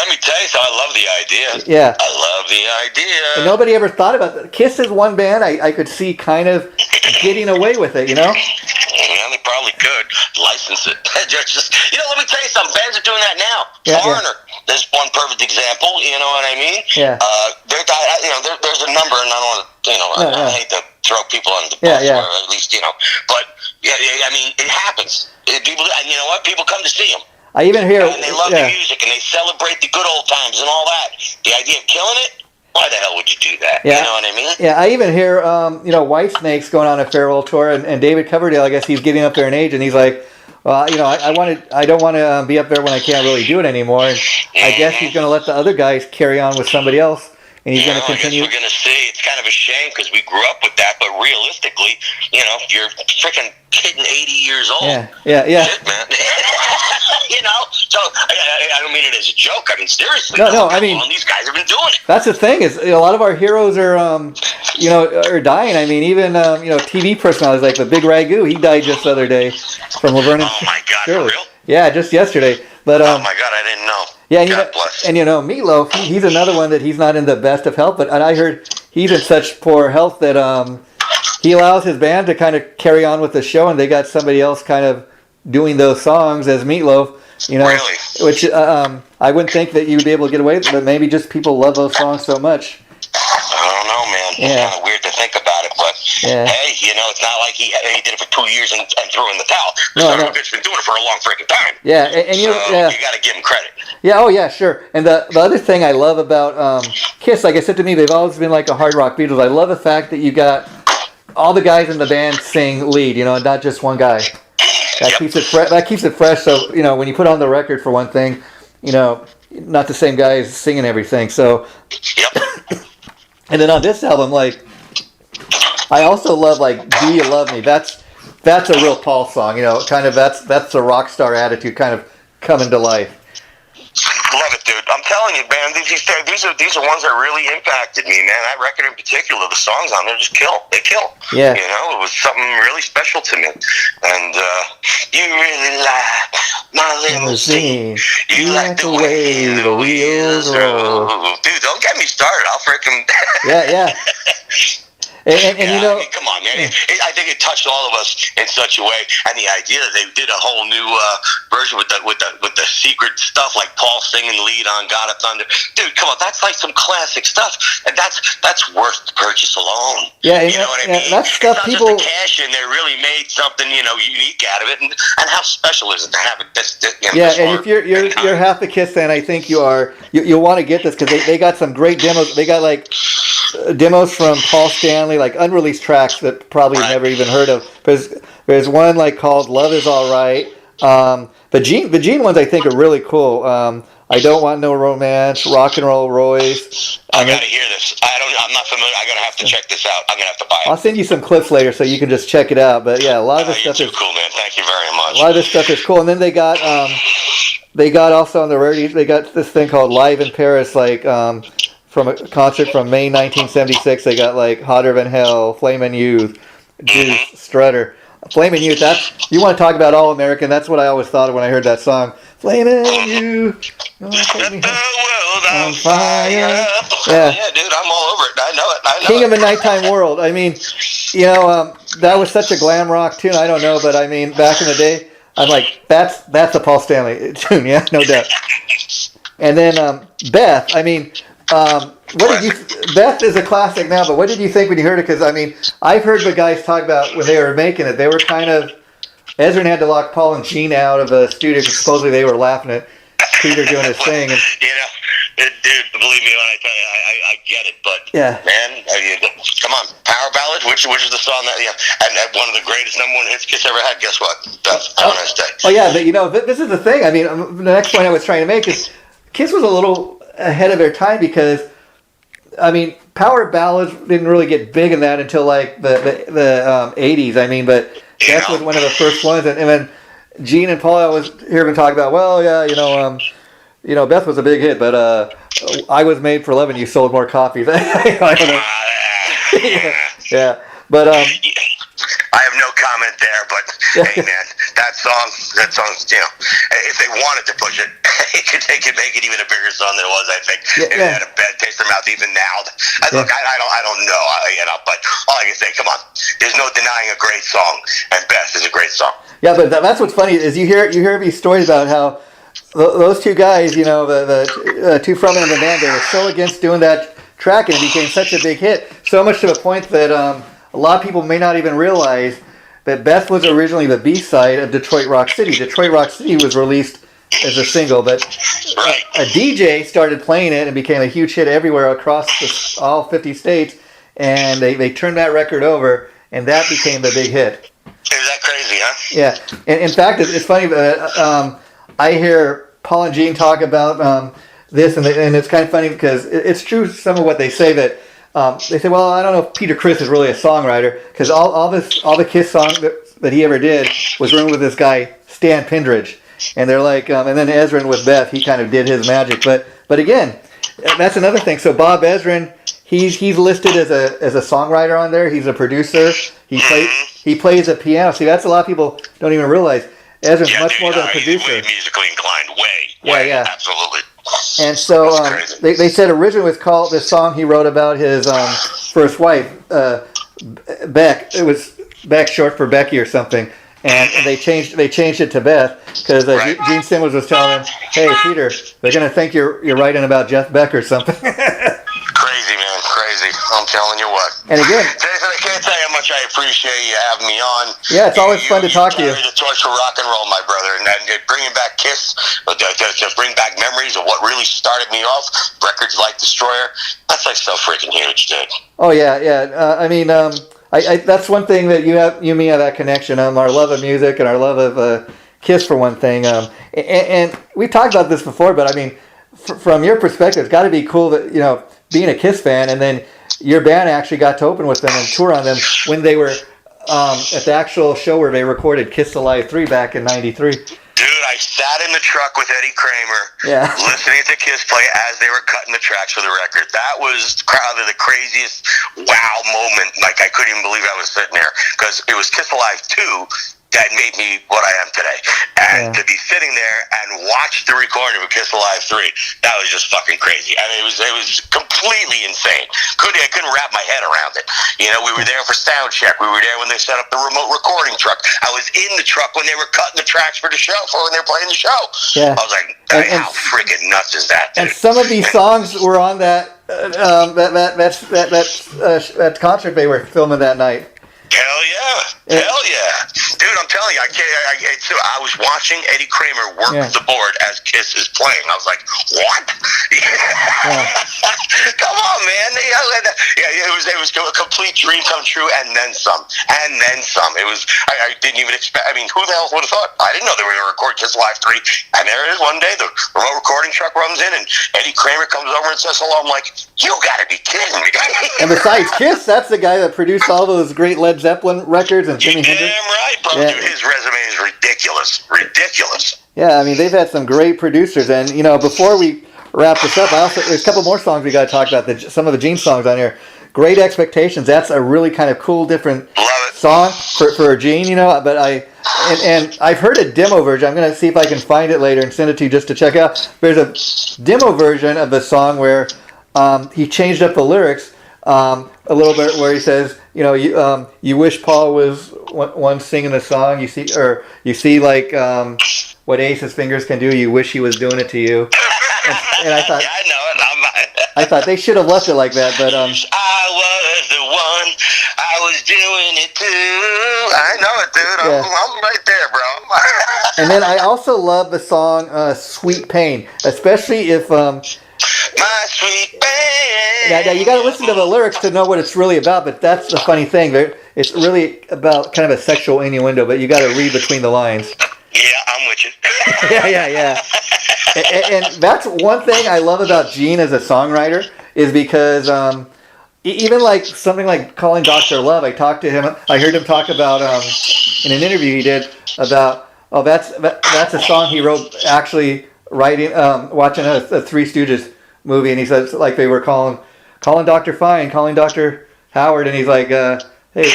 me tell you, so I love the idea. Yeah. I love the idea. And nobody ever thought about that. Kiss is one band I could see kind of getting away with it, you know? Yeah, they probably could license it. Just, you know, let me tell you something. Bands are doing that now. Yeah, Foreigner, there's one perfect example. You know what I mean? Yeah. There's a number, and I don't want to, you know, I hate to throw people on the bus, or at least, you know, but yeah, I mean, it happens. People, and you know what? People come to see them. I even hear, and they love the music, and they celebrate the good old times and all that. The idea of killing it, why the hell would you do that? Yeah. You know what I mean? Yeah, I even hear, you know, Whitesnake's going on a farewell tour, and David Coverdale, I guess he's getting up there in age, and he's like, well, you know, I don't want to be up there when I can't really do it anymore. And I guess he's going to let the other guys carry on with somebody else, and he's going to continue. I guess we're going to see. It's kind of a shame because we grew up with that, but realistically, you know, you're freaking hitting 80 years old. Yeah. Shit, man. You know, so I don't mean it as a joke. I mean, seriously. No, I mean, these guys have been doing it. That's the thing is, a lot of our heroes are, you know, are dying. I mean, even you know, TV personalities like the Big Ragu, he died just the other day from Laverne and Oh my God, Shirley. for real? Yeah, just yesterday. But oh my God, I didn't know. Yeah, God bless. and you know, Meatloaf, he's another one that he's not in the best of health. But I heard he's in such poor health that he allows his band to kind of carry on with the show, and they got somebody else kind of doing those songs as Meatloaf. You know, Really? which I wouldn't think that you'd be able to get away with, but maybe just people love those songs so much. I don't know, man. Yeah. It's kind of weird to think about it, but hey, you know, it's not like he did it for 2 years and threw in the towel. This son of a bitch been doing it for a long freaking time. Yeah, and you got to give him credit. Yeah, oh yeah, sure. And the other thing I love about Kiss, like I said to me, they've always been like a hard rock Beatles. I love the fact that you got all the guys in the band sing lead, you know, and not just one guy. That keeps it fresh. That keeps it fresh. So you know, when you put on the record for one thing, you know, not the same guy is singing everything. So, and then on this album, like, I also love like "Do You Love Me?" That's a real Paul song. You know, kind of that's a rock star attitude, kind of coming to life. Love it, dude. I'm telling you, man. These are ones that really impacted me, man. That record in particular, the songs on there just kill. They kill. Yeah. You know, it was something really special to me. And you really like my limousine. You like the way the wheels roll. Dude, don't get me started. I'll freaking. Yeah. And you know, I mean, come on, man. I think it touched all of us in such a way, and the idea that they did a whole new version with the secret stuff, like Paul singing lead on "God of Thunder." Dude, come on, that's like some classic stuff, and that's worth the purchase alone. Yeah, you know what I mean. That's stuff it's not people just a cash in. They really made something, you know, unique out of it, and how special is it to have it? And if you're half a Kiss fan, I think you are. You'll want to get this because they got some great demos. They got like demos from Paul Stanley, like unreleased tracks that probably you've never even heard of. There's one like called "Love Is All Right." The Gene ones I think are really cool. I Don't Want No Romance, Rock and Roll Royce. I gotta hear this. I'm not familiar. I'm gonna have to check this out. I'm gonna have to buy it. I'll send you some clips later so you can just check it out. But yeah, a lot of this stuff is cool, man. Thank you very much. A lot of this stuff is cool. And then they got also on the rarities, they got this thing called Live in Paris, like from a concert from May 1976. They got like Hotter Than Hell, Flamin' Youth, Juice, Strutter. Flamin' Youth, you want to talk about All American, that's what I always thought of when I heard that song. Flamin' Youth, set the world on fire. Yeah, dude, I'm all over it. I know it. King of a Nighttime World. I mean, you know, that was such a glam rock tune. I don't know, but I mean, back in the day, I'm like, that's a Paul Stanley tune, yeah, no doubt. And then Beth, I mean, Beth is a classic now, but what did you think when you heard it? Because, I mean, I've heard the guys talk about when they were making it, they were kind of, Ezrin had to lock Paul and Gene out of the studio because supposedly they were laughing at Peter doing his thing. And, you know, dude, believe me when I tell you, I get it, but, yeah. Man, come on, power ballad? good. Which is the song that and one of the greatest number one hits Kiss ever had. Guess what? Beth, have a nice day. Oh yeah, but this is the thing. I mean, the next point I was trying to make is Kiss was a little ahead of their time because, I mean, power ballads didn't really get big in that until like the 80s. I mean, but Beth was one of the first ones, and then Gene and Paul, I was hearing them talk about, well, yeah, Beth was a big hit, but I Was Made for Loving You sold more copies. I don't know. yeah, but I have no comment there, but hey, man, that song, if they wanted to push it, they could make it even a bigger song than it was. I think it had a bad taste in their mouth even now. Look, I don't know, but all I can say, come on, there's no denying a great song, and Beth is a great song. Yeah, but that's what's funny is you hear these stories about how those two guys, the two frontmen in the band, they were so against doing that track, and it became such a big hit, so much to the point that a lot of people may not even realize that Beth was originally the B-side of Detroit Rock City. Detroit Rock City was released as a single, but a DJ started playing it and became a huge hit everywhere across all 50 states, and they turned that record over, and that became the big hit. Is that crazy, huh? Yeah. And in fact, it's funny, I hear Paul and Gene talk about this, and it's kind of funny because it's true some of what they say, that they say, well, I don't know if Peter Criss is really a songwriter, because all the Kiss songs that he ever did was written with this guy, Stan Pendridge. And they're like, and then Ezrin with Beth, he kind of did his magic. But again, that's another thing. So Bob Ezrin, he's listed as a songwriter on there. He's a producer. He plays the piano. See, that's a lot of people don't even realize. Ezrin's much more than a producer. He's musically inclined, way, absolutely. And so they said originally it was called, this song he wrote about his first wife, Beck. It was Beck, short for Becky or something. And they changed it to Beth because Gene Simmons was telling him, "Hey, Peter, they're gonna think you're writing about Jeff Beck or something." Crazy, man, crazy. I'm telling you what. And again, I can't tell you how much I appreciate you having me on. Yeah, it's always fun to talk to you. The torch for rock and roll, my brother, and bringing back Kiss, to bring back memories of what really started me off. Records like Destroyer. That's like so freaking huge, dude. Oh yeah. I mean, I that's one thing that you and me have that connection. Our love of music and our love of Kiss for one thing. And we've talked about this before, but I mean, from your perspective, it's got to be cool that being a Kiss fan, and then your band actually got to open with them and tour on them when they were at the actual show where they recorded Kiss Alive 3 back in '93. Dude, I sat in the truck with Eddie Kramer, listening to Kiss play as they were cutting the tracks for the record. That was probably the craziest wow moment. Like, I couldn't even believe I was sitting there, because it was Kiss Alive 2 that made me what I am today. And to be sitting there and watch the recording of Kiss Alive 3, that was just fucking crazy. I mean, it was completely insane. I couldn't wrap my head around it. We were there for sound check. We were there when they set up the remote recording truck. I was in the truck when they were cutting the tracks for the show, when they were playing the show. Yeah. I was like, how freaking nuts is that, dude? And some of these songs were on that concert they were filming that night. Hell yeah. Dude, I'm telling you, I was watching Eddie Kramer work the board as Kiss is playing. I was like, what? Come on, man. It was a complete dream come true, and then some. It was, I didn't even expect, I mean, who the hell would have thought? I didn't know they were going to record Kiss Live 3, and there it is one day, the remote recording truck runs in, and Eddie Kramer comes over and says hello. I'm like, you gotta be kidding me. And besides Kiss, that's the guy that produced all those great Led Zeppelin records and Jimi Hendrix. Damn right, bro. Dude, his resume is ridiculous. Yeah, I mean, they've had some great producers, and before we wrap this up, there's a couple more songs we got to talk about. Some of the Gene songs on here. Great Expectations. That's a really kind of cool, different song for Gene. But I've heard a demo version. I'm gonna see if I can find it later and send it to you just to check out. There's a demo version of the song where he changed up the lyrics a little bit, where he says, you wish Paul was one singing the song. You see like what Ace's fingers can do. You wish he was doing it to you. And I thought, I know it. I thought they should have left it like that, but I was the one. I was doing it too. I know it, dude. I'm right there, bro. And then I also love the song "Sweet Pain," especially if my sweet pain. Yeah, you got to listen to the lyrics to know what it's really about. But that's the funny thing. It's really about kind of a sexual innuendo, but you got to read between the lines. Yeah, I'm with you. Yeah. And that's one thing I love about Gene as a songwriter is because even like something like Calling Dr. Love, I talked to him. I heard him talk about in an interview he did about that's a song he wrote actually writing watching a Three Stooges movie, and he says like they were calling Dr. Fine, calling Dr. Howard, and he's like, hey,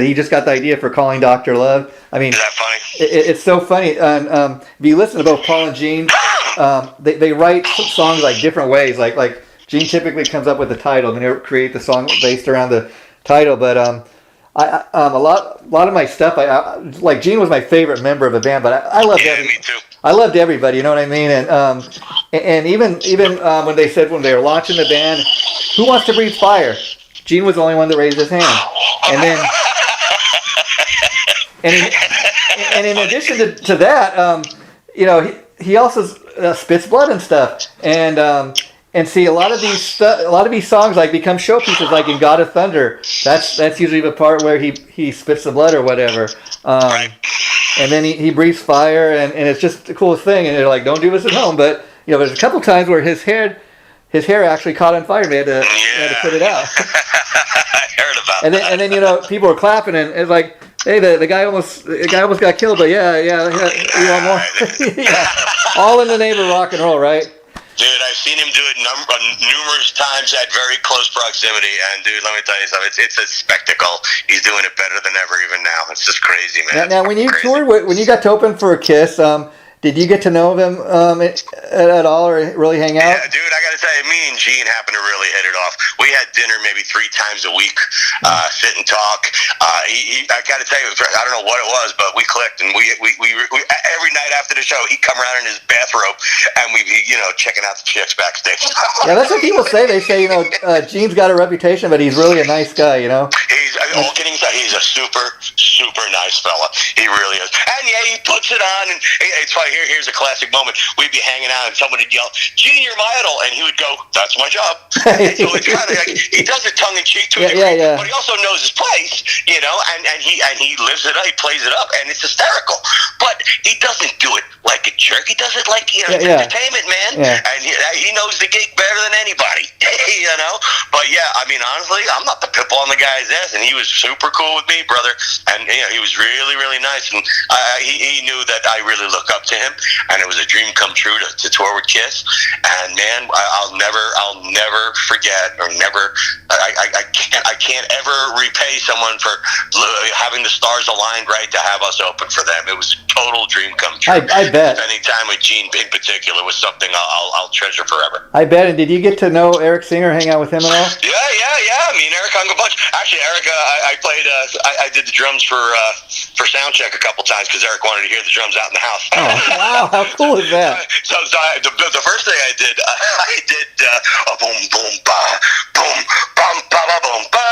he just got the idea for Calling Dr. Love. I mean, is that funny? It's so funny. And if you listen to both Paul and Gene, they write songs like different ways. Like Gene typically comes up with the title, and they create the song based around the title. But a lot of my stuff, like Gene was my favorite member of the band, but I loved me too. I loved everybody, you know what I mean? And even when they said when they were launching the band, who wants to breathe fire? Gene was the only one that raised his hand. And then, and in addition to that, he also spits blood and stuff. And see, a lot of these songs like become showpieces, like in God of Thunder. That's usually the part where he spits the blood or whatever. Right. And then he breathes fire, and it's just the coolest thing. And they're like, don't do this at home. But there's a couple times where his hair actually caught on fire. And they had to put it out. I heard about that. And then people were clapping, and it's like, hey, the guy almost got killed, but yeah, you want more? Yeah. All in the name of rock and roll, right? Dude, I've seen him do it numerous times at very close proximity, and dude, let me tell you something. It's a spectacle. He's doing it better than ever, even now. It's just crazy, man. Now when you toured, when you got to open for Kiss, did you get to know him at all, or really hang out? Yeah, dude, I got to tell you, me and Gene happened to really hit it off. We had dinner maybe 3 times a week, sit and talk. I got to tell you, I don't know what it was, but we clicked, and we every night after the show, he'd come around in his bathrobe, and we'd be, checking out the chicks backstage. Yeah, that's what people say. They say, Gene's got a reputation, but he's really a nice guy, He's, all kidding aside, he's a super, super nice fella. He really is. And yeah, he puts it on, and it's funny. Here's a classic moment. We'd be hanging out, and someone would yell, "Gene, you're my idol," and he would go, "That's my job." And so it's kind of like he does it tongue in cheek to a degree, but he also knows his place, and he lives it up, he plays it up, and it's hysterical. But he doesn't do it like a jerk. He does it like entertainment, man, and he knows the gig better than anybody, But yeah, I mean, honestly, I'm not the pitbull on the guy's ass, and he was super cool with me, brother, and he was really, really nice, and he knew that I really look up to him, and it was a dream come true to tour with Kiss. And man, I'll never forget, or never, I can't ever repay someone for having the stars aligned right to have us open for them. It was a total dream come true. I bet spending time with Gene in particular was something I'll treasure forever. I bet. And did you get to know Eric Singer, hang out with him at all? Yeah. Me and Eric hung a bunch. Actually, Eric, I played. I did the drums for soundcheck a couple times because Eric wanted to hear the drums out in the house. Oh, wow! How cool is that? So the first thing I did a boom boom ba boom bum ba ba boom ba.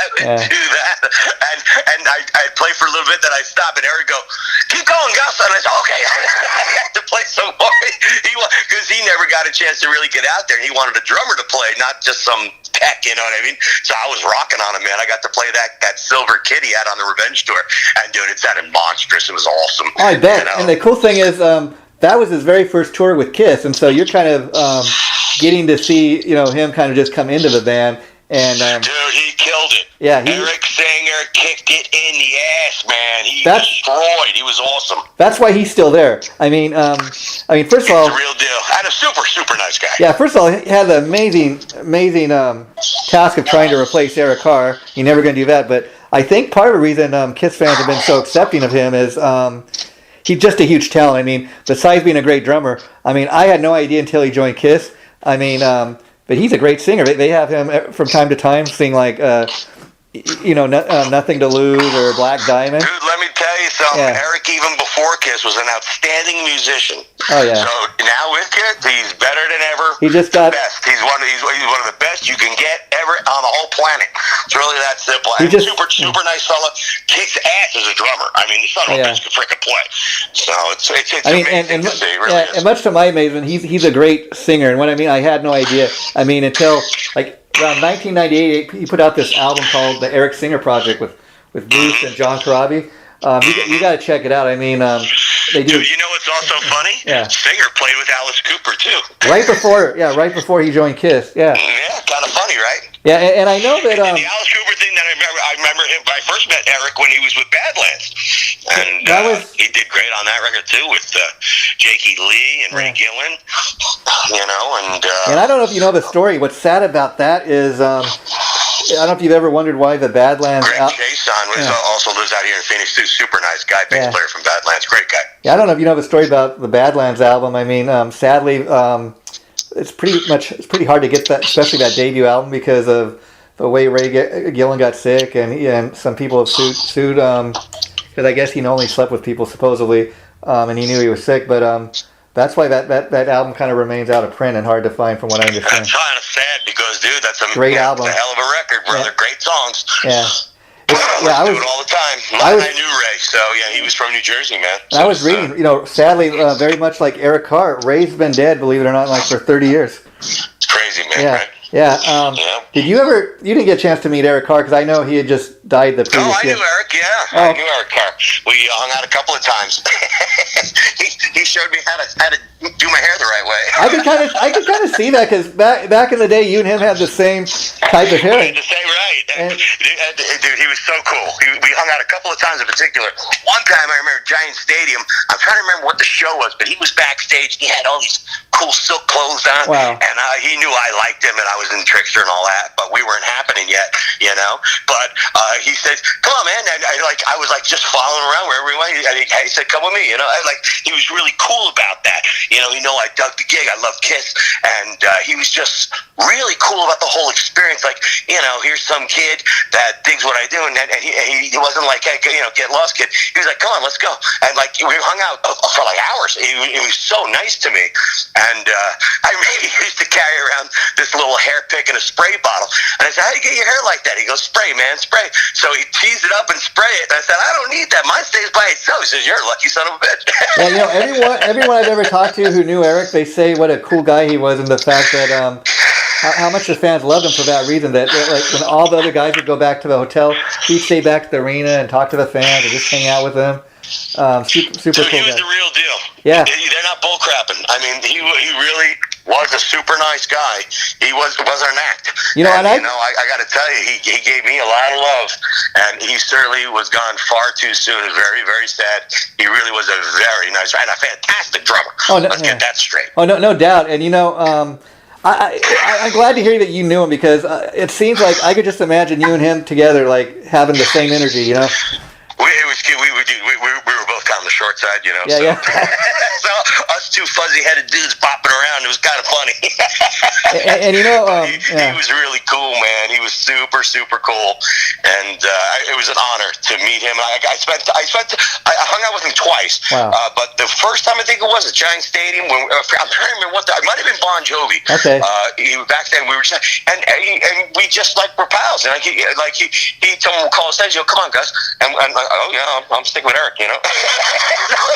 I would do that, and I'd play for a little bit. Then I'd stop, and Eric would go, "Keep going, Gus." And I said, "Okay." I had to play some more because he never got a chance to really get out there. He wanted a drummer to play, not just some tech, you know what I mean? So I was rocking on him, man. I got to play that Silver Kitty out on the Revenge tour, and dude, it sounded monstrous. It was awesome. Oh, I bet. And the cool thing is, that was his very first tour with Kiss, and so you're kind of getting to see, him kind of just come into the band. And dude, he killed it. Yeah, Eric Singer kicked it in the ass, man. He destroyed. He was awesome. That's why he's still there. I mean, first of all, he's a real deal, and a super, super nice guy. Yeah, first of all, he had the amazing task of trying to replace Eric Carr. He's never going to do that, but I think part of the reason Kiss fans have been so accepting of him is he's just a huge talent. I mean, besides being a great drummer, I mean, I had no idea until he joined Kiss. I mean, but he's a great singer. They have him from time to time sing like, Nothing to Lose or Black Diamond. Dude, let me tell you something. Yeah. Eric, even before Kiss, was an outstanding musician. Oh yeah. So now with Kiss, he's better than ever. He just got. The best. He's one of the best you can get ever on the whole planet. It's really that simple. He And just- super nice fella. Kicks ass as a drummer. I mean, the son of a bitch can freaking play. So it's I mean, amazing to see. It really yeah, is. and much to my amazement, he's a great singer. And what I mean, I had no idea. I mean, until like around 1998, he put out this album called the Eric Singer Project with Bruce and John Corabi. You got to check it out. I mean, they do. Dude, you know what's also funny? Yeah. Singer played with Alice Cooper too. Right before he joined Kiss. Yeah. Yeah, kind of funny, right? Yeah, and I know that. The Alice Cooper thing that I remember him. I first met Eric when he was with Badlands, and he did great on that record too with Jakey Lee and Ray Gillen. You know, and I don't know if you know the story. What's sad about that is, I don't know if you've ever wondered why the Badlands. Greg Chason also lives out here in Phoenix too. Super nice guy, bass player from Badlands, great guy. Yeah, I don't know if you know the story about the Badlands album. I mean, sadly, it's pretty hard to get that, especially that debut album, because of the way Ray Gillen got sick, and some people have sued because I guess he only slept with people supposedly, and he knew he was sick, but that's why that album kind of remains out of print and hard to find, from what I understand. That's kind of sad because, dude, that's a great album. It's a hell of a record, brother. Yeah. Great songs. Yeah. I do it all the time. I knew Ray, so yeah, he was from New Jersey, man. So, I was reading, sadly, very much like Eric Carr, Ray's been dead, believe it or not, like for 30 years. It's crazy, man. Yeah. Right? Yeah. Did you didn't get a chance to meet Eric Carr, because I know he had just died the previous year. I knew Eric, yeah. I knew Eric Carr. We hung out a couple of times. he showed me how to do my hair the right way. I could kind of see that, because back in the day, you and him had the same type of hair. The same, right. Dude, he was so cool. We hung out a couple of times in particular. One time I remember Giant Stadium. I'm trying to remember what the show was, but he was backstage. He had all these cool silk clothes on. Wow. And he knew I liked him, and I was in Trixter and all that, but we weren't happening yet, But he said, "Come on, man." And I was just following around wherever he went. He said, "Come with me," he was really cool about that. He knew I dug the gig. I loved Kiss, and he was just really cool about the whole experience. Here's some kid that digs what I do, and he wasn't like, "Hey, get lost, kid." He was like, "Come on, let's go." And we hung out for hours. He was so nice to me, and I remember he used to carry around this little hair pick and a spray bottle, and I said, "How do you get your hair like that?" He goes, "Spray, man, spray." So he teased it up and spray it, and I said, "I don't need that. Mine stays by itself." He says, "You're a lucky son of a bitch." Yeah, everyone I've ever talked to who knew Eric, they say what a cool guy he was, and the fact that how much the fans loved him for that reason. That when all the other guys would go back to the hotel, he'd stay back at the arena and talk to the fans and just hang out with them. Super Dude, cool he was guy. the real deal. Yeah. They're not bull crapping. I mean, he really was a super nice guy. He wasn't an act. I got to tell you, he gave me a lot of love, and he certainly was gone far too soon. It's very, very sad. He really was a very nice guy and a fantastic drummer. Let's get that straight. Oh, no doubt. And I'm glad to hear that you knew him, because it seems like I could just imagine you and him together, having the same energy. It was cute. We were both kind of on the short side, Yeah. So us two fuzzy-headed dudes bopping around, it was kind of funny. He was really cool, man. He was super, super cool, and it was an honor to meet him. I hung out with him twice. Wow. But the first time I think it was at Giant Stadium. I'm trying to remember it might have been Bon Jovi. Okay. Back then we were just and we just were pals. And he told me we'll call us. Come on, Gus. And I'm sticking with Eric. It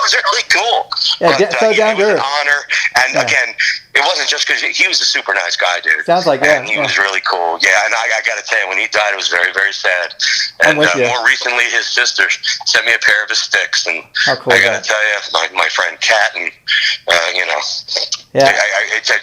was really cool. Yeah, so down to earth. It was earth. an honor, and again, it wasn't just because he was a super nice guy, dude. Sounds like that. And he was really cool. Yeah, and I got to tell you, when he died, it was very, very sad. And I'm with you. More recently, his sister sent me a pair of his sticks, and how cool I got to tell you, my friend Kat, and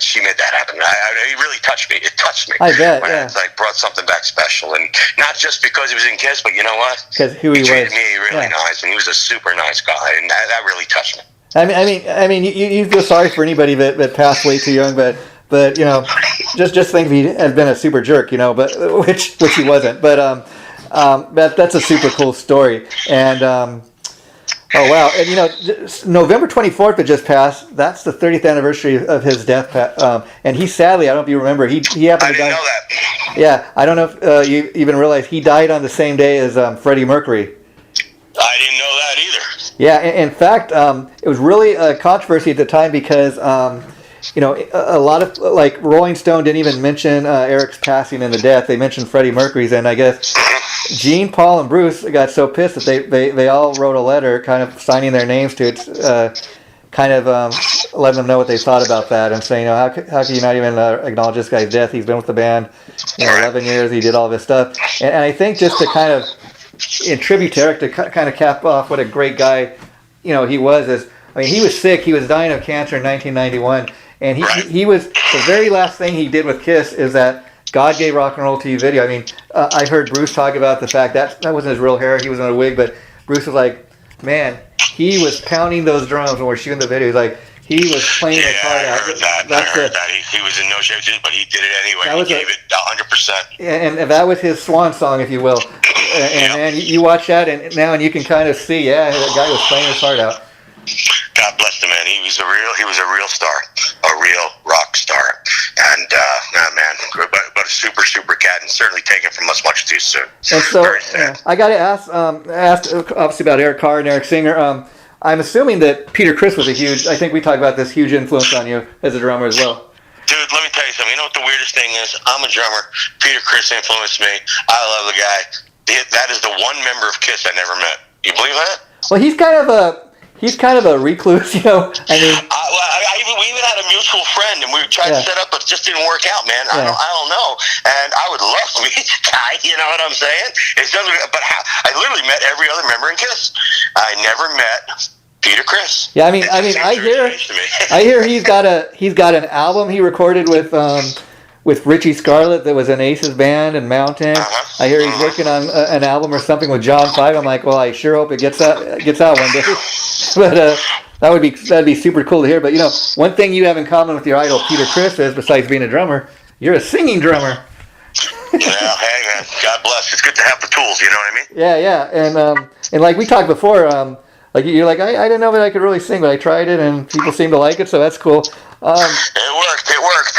she made that happen. It really touched me. It touched me. I bet. When it brought something back special, and not just because he was in Kiss, but you know what? Because who he treated was. me really nice, and he was a super nice guy, and that really touched me. I mean, you feel sorry for anybody that passed way too young, but just think if he had been a super jerk, but which he wasn't. But that's a super cool story. And oh wow, and November 24th had just passed. That's the 30th anniversary of his death. And he sadly, I don't know if you remember, he happened to die. I didn't know that. Yeah, I don't know if you even realize he died on the same day as Freddie Mercury. I didn't know that either. Yeah, in fact, it was really a controversy at the time because, a lot of, like, Rolling Stone didn't even mention Eric's passing and the death. They mentioned Freddie Mercury's, and I guess Gene, Paul, and Bruce got so pissed that they all wrote a letter kind of signing their names to it, kind of letting them know what they thought about that and saying, how can you not even acknowledge this guy's death? He's been with the band 11 years. He did all this stuff. And I think just to kind of, in tribute to Eric, to kind of cap off what a great guy, he was. He was sick. He was dying of cancer in 1991. And he was, the very last thing he did with Kiss is that God Gave Rock and Roll to You video. I heard Bruce talk about the fact that wasn't his real hair. He was in a wig, but Bruce was like, man, he was pounding those drums when we're shooting the video. He's like, he was playing his heart out. I heard that. He was in no shape, but he did it anyway. He gave it 100%. And that was his swan song, if you will. And you watch that and you can kind of see, that guy was playing his heart out. God bless the man. He was a real star, a real rock star, and man, but a super cat, and certainly taken from us much too soon. And so I got to ask obviously about Eric Carr and Eric Singer. I'm assuming that Peter Criss was I think we talked about this, huge influence on you as a drummer as well. Dude, let me tell you something. You know what the weirdest thing is? I'm a drummer. Peter Criss influenced me. I love the guy. That is the one member of Kiss I never met. You believe that? Well, he's kind of a recluse, we even had a mutual friend, and we tried to set up, but it just didn't work out, man. I don't know. And I would love to meet the guy, you know what I'm saying? But I literally met every other member in Kiss. I never met Peter Criss. Yeah, I hear he's got an album he recorded with Richie Scarlett that was in Ace's band and Mountain. I hear he's working on an album or something with John 5. I'm like, well, I sure hope it gets out one day. But that'd be super cool to hear. But one thing you have in common with your idol Peter Criss is, besides being a drummer, you're a singing drummer. Hey man, God bless. It's good to have the tools. You know what I mean? Yeah, and like we talked before, you're like, I didn't know that I could really sing, but I tried it and people seem to like it, so that's cool. It worked.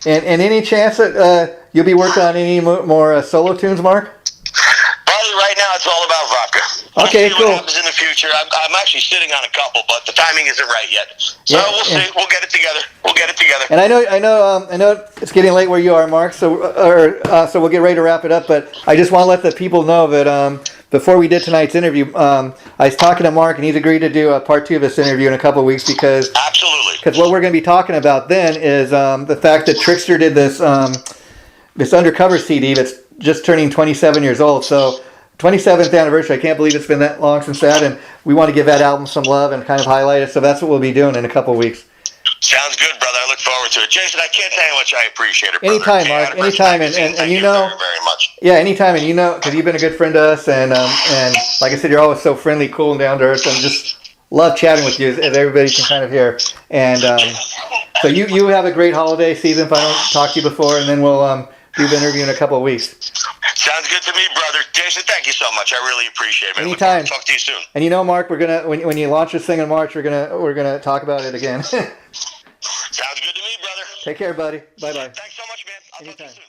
And any chance that you'll be working on any more solo tunes, Mark? Probably right now it's all about Vodka. Okay, we'll see cool. What happens in the future. I'm actually sitting on a couple, but the timing isn't right yet. So we'll see. We'll get it together. And I know it's getting late where you are, Mark. So we'll get ready to wrap it up. But I just want to let the people know that before we did tonight's interview, I was talking to Mark, and he's agreed to do a part 2 of this interview in a couple of weeks because what we're going to be talking about then is the fact that Trixter did this undercover CD that's just turning 27 years old. So 27th anniversary. I can't believe it's been that long since that, and we want to give that album some love and kind of highlight it. So that's what we'll be doing in a couple of weeks. Sounds good, brother. I look forward to it. Jason, I can't tell you how much I appreciate it, brother. Anytime, Mark. Anytime. And you know... Very, very much. Yeah, anytime. And because you've been a good friend to us, and like I said, you're always so friendly, cool, and down to earth, and just love chatting with you, as everybody can kind of hear. And so you have a great holiday season if I don't talk to you before, and then we'll do the interview in a couple of weeks. Sounds good to me, brother. Jason, thank you so much. I really appreciate it, man. Anytime. Talk to you soon. And Mark, we're gonna when you launch this thing in March, we're gonna talk about it again. Sounds good to me, brother. Take care, buddy. Bye bye. Thanks so much, man. I'll talk to you soon.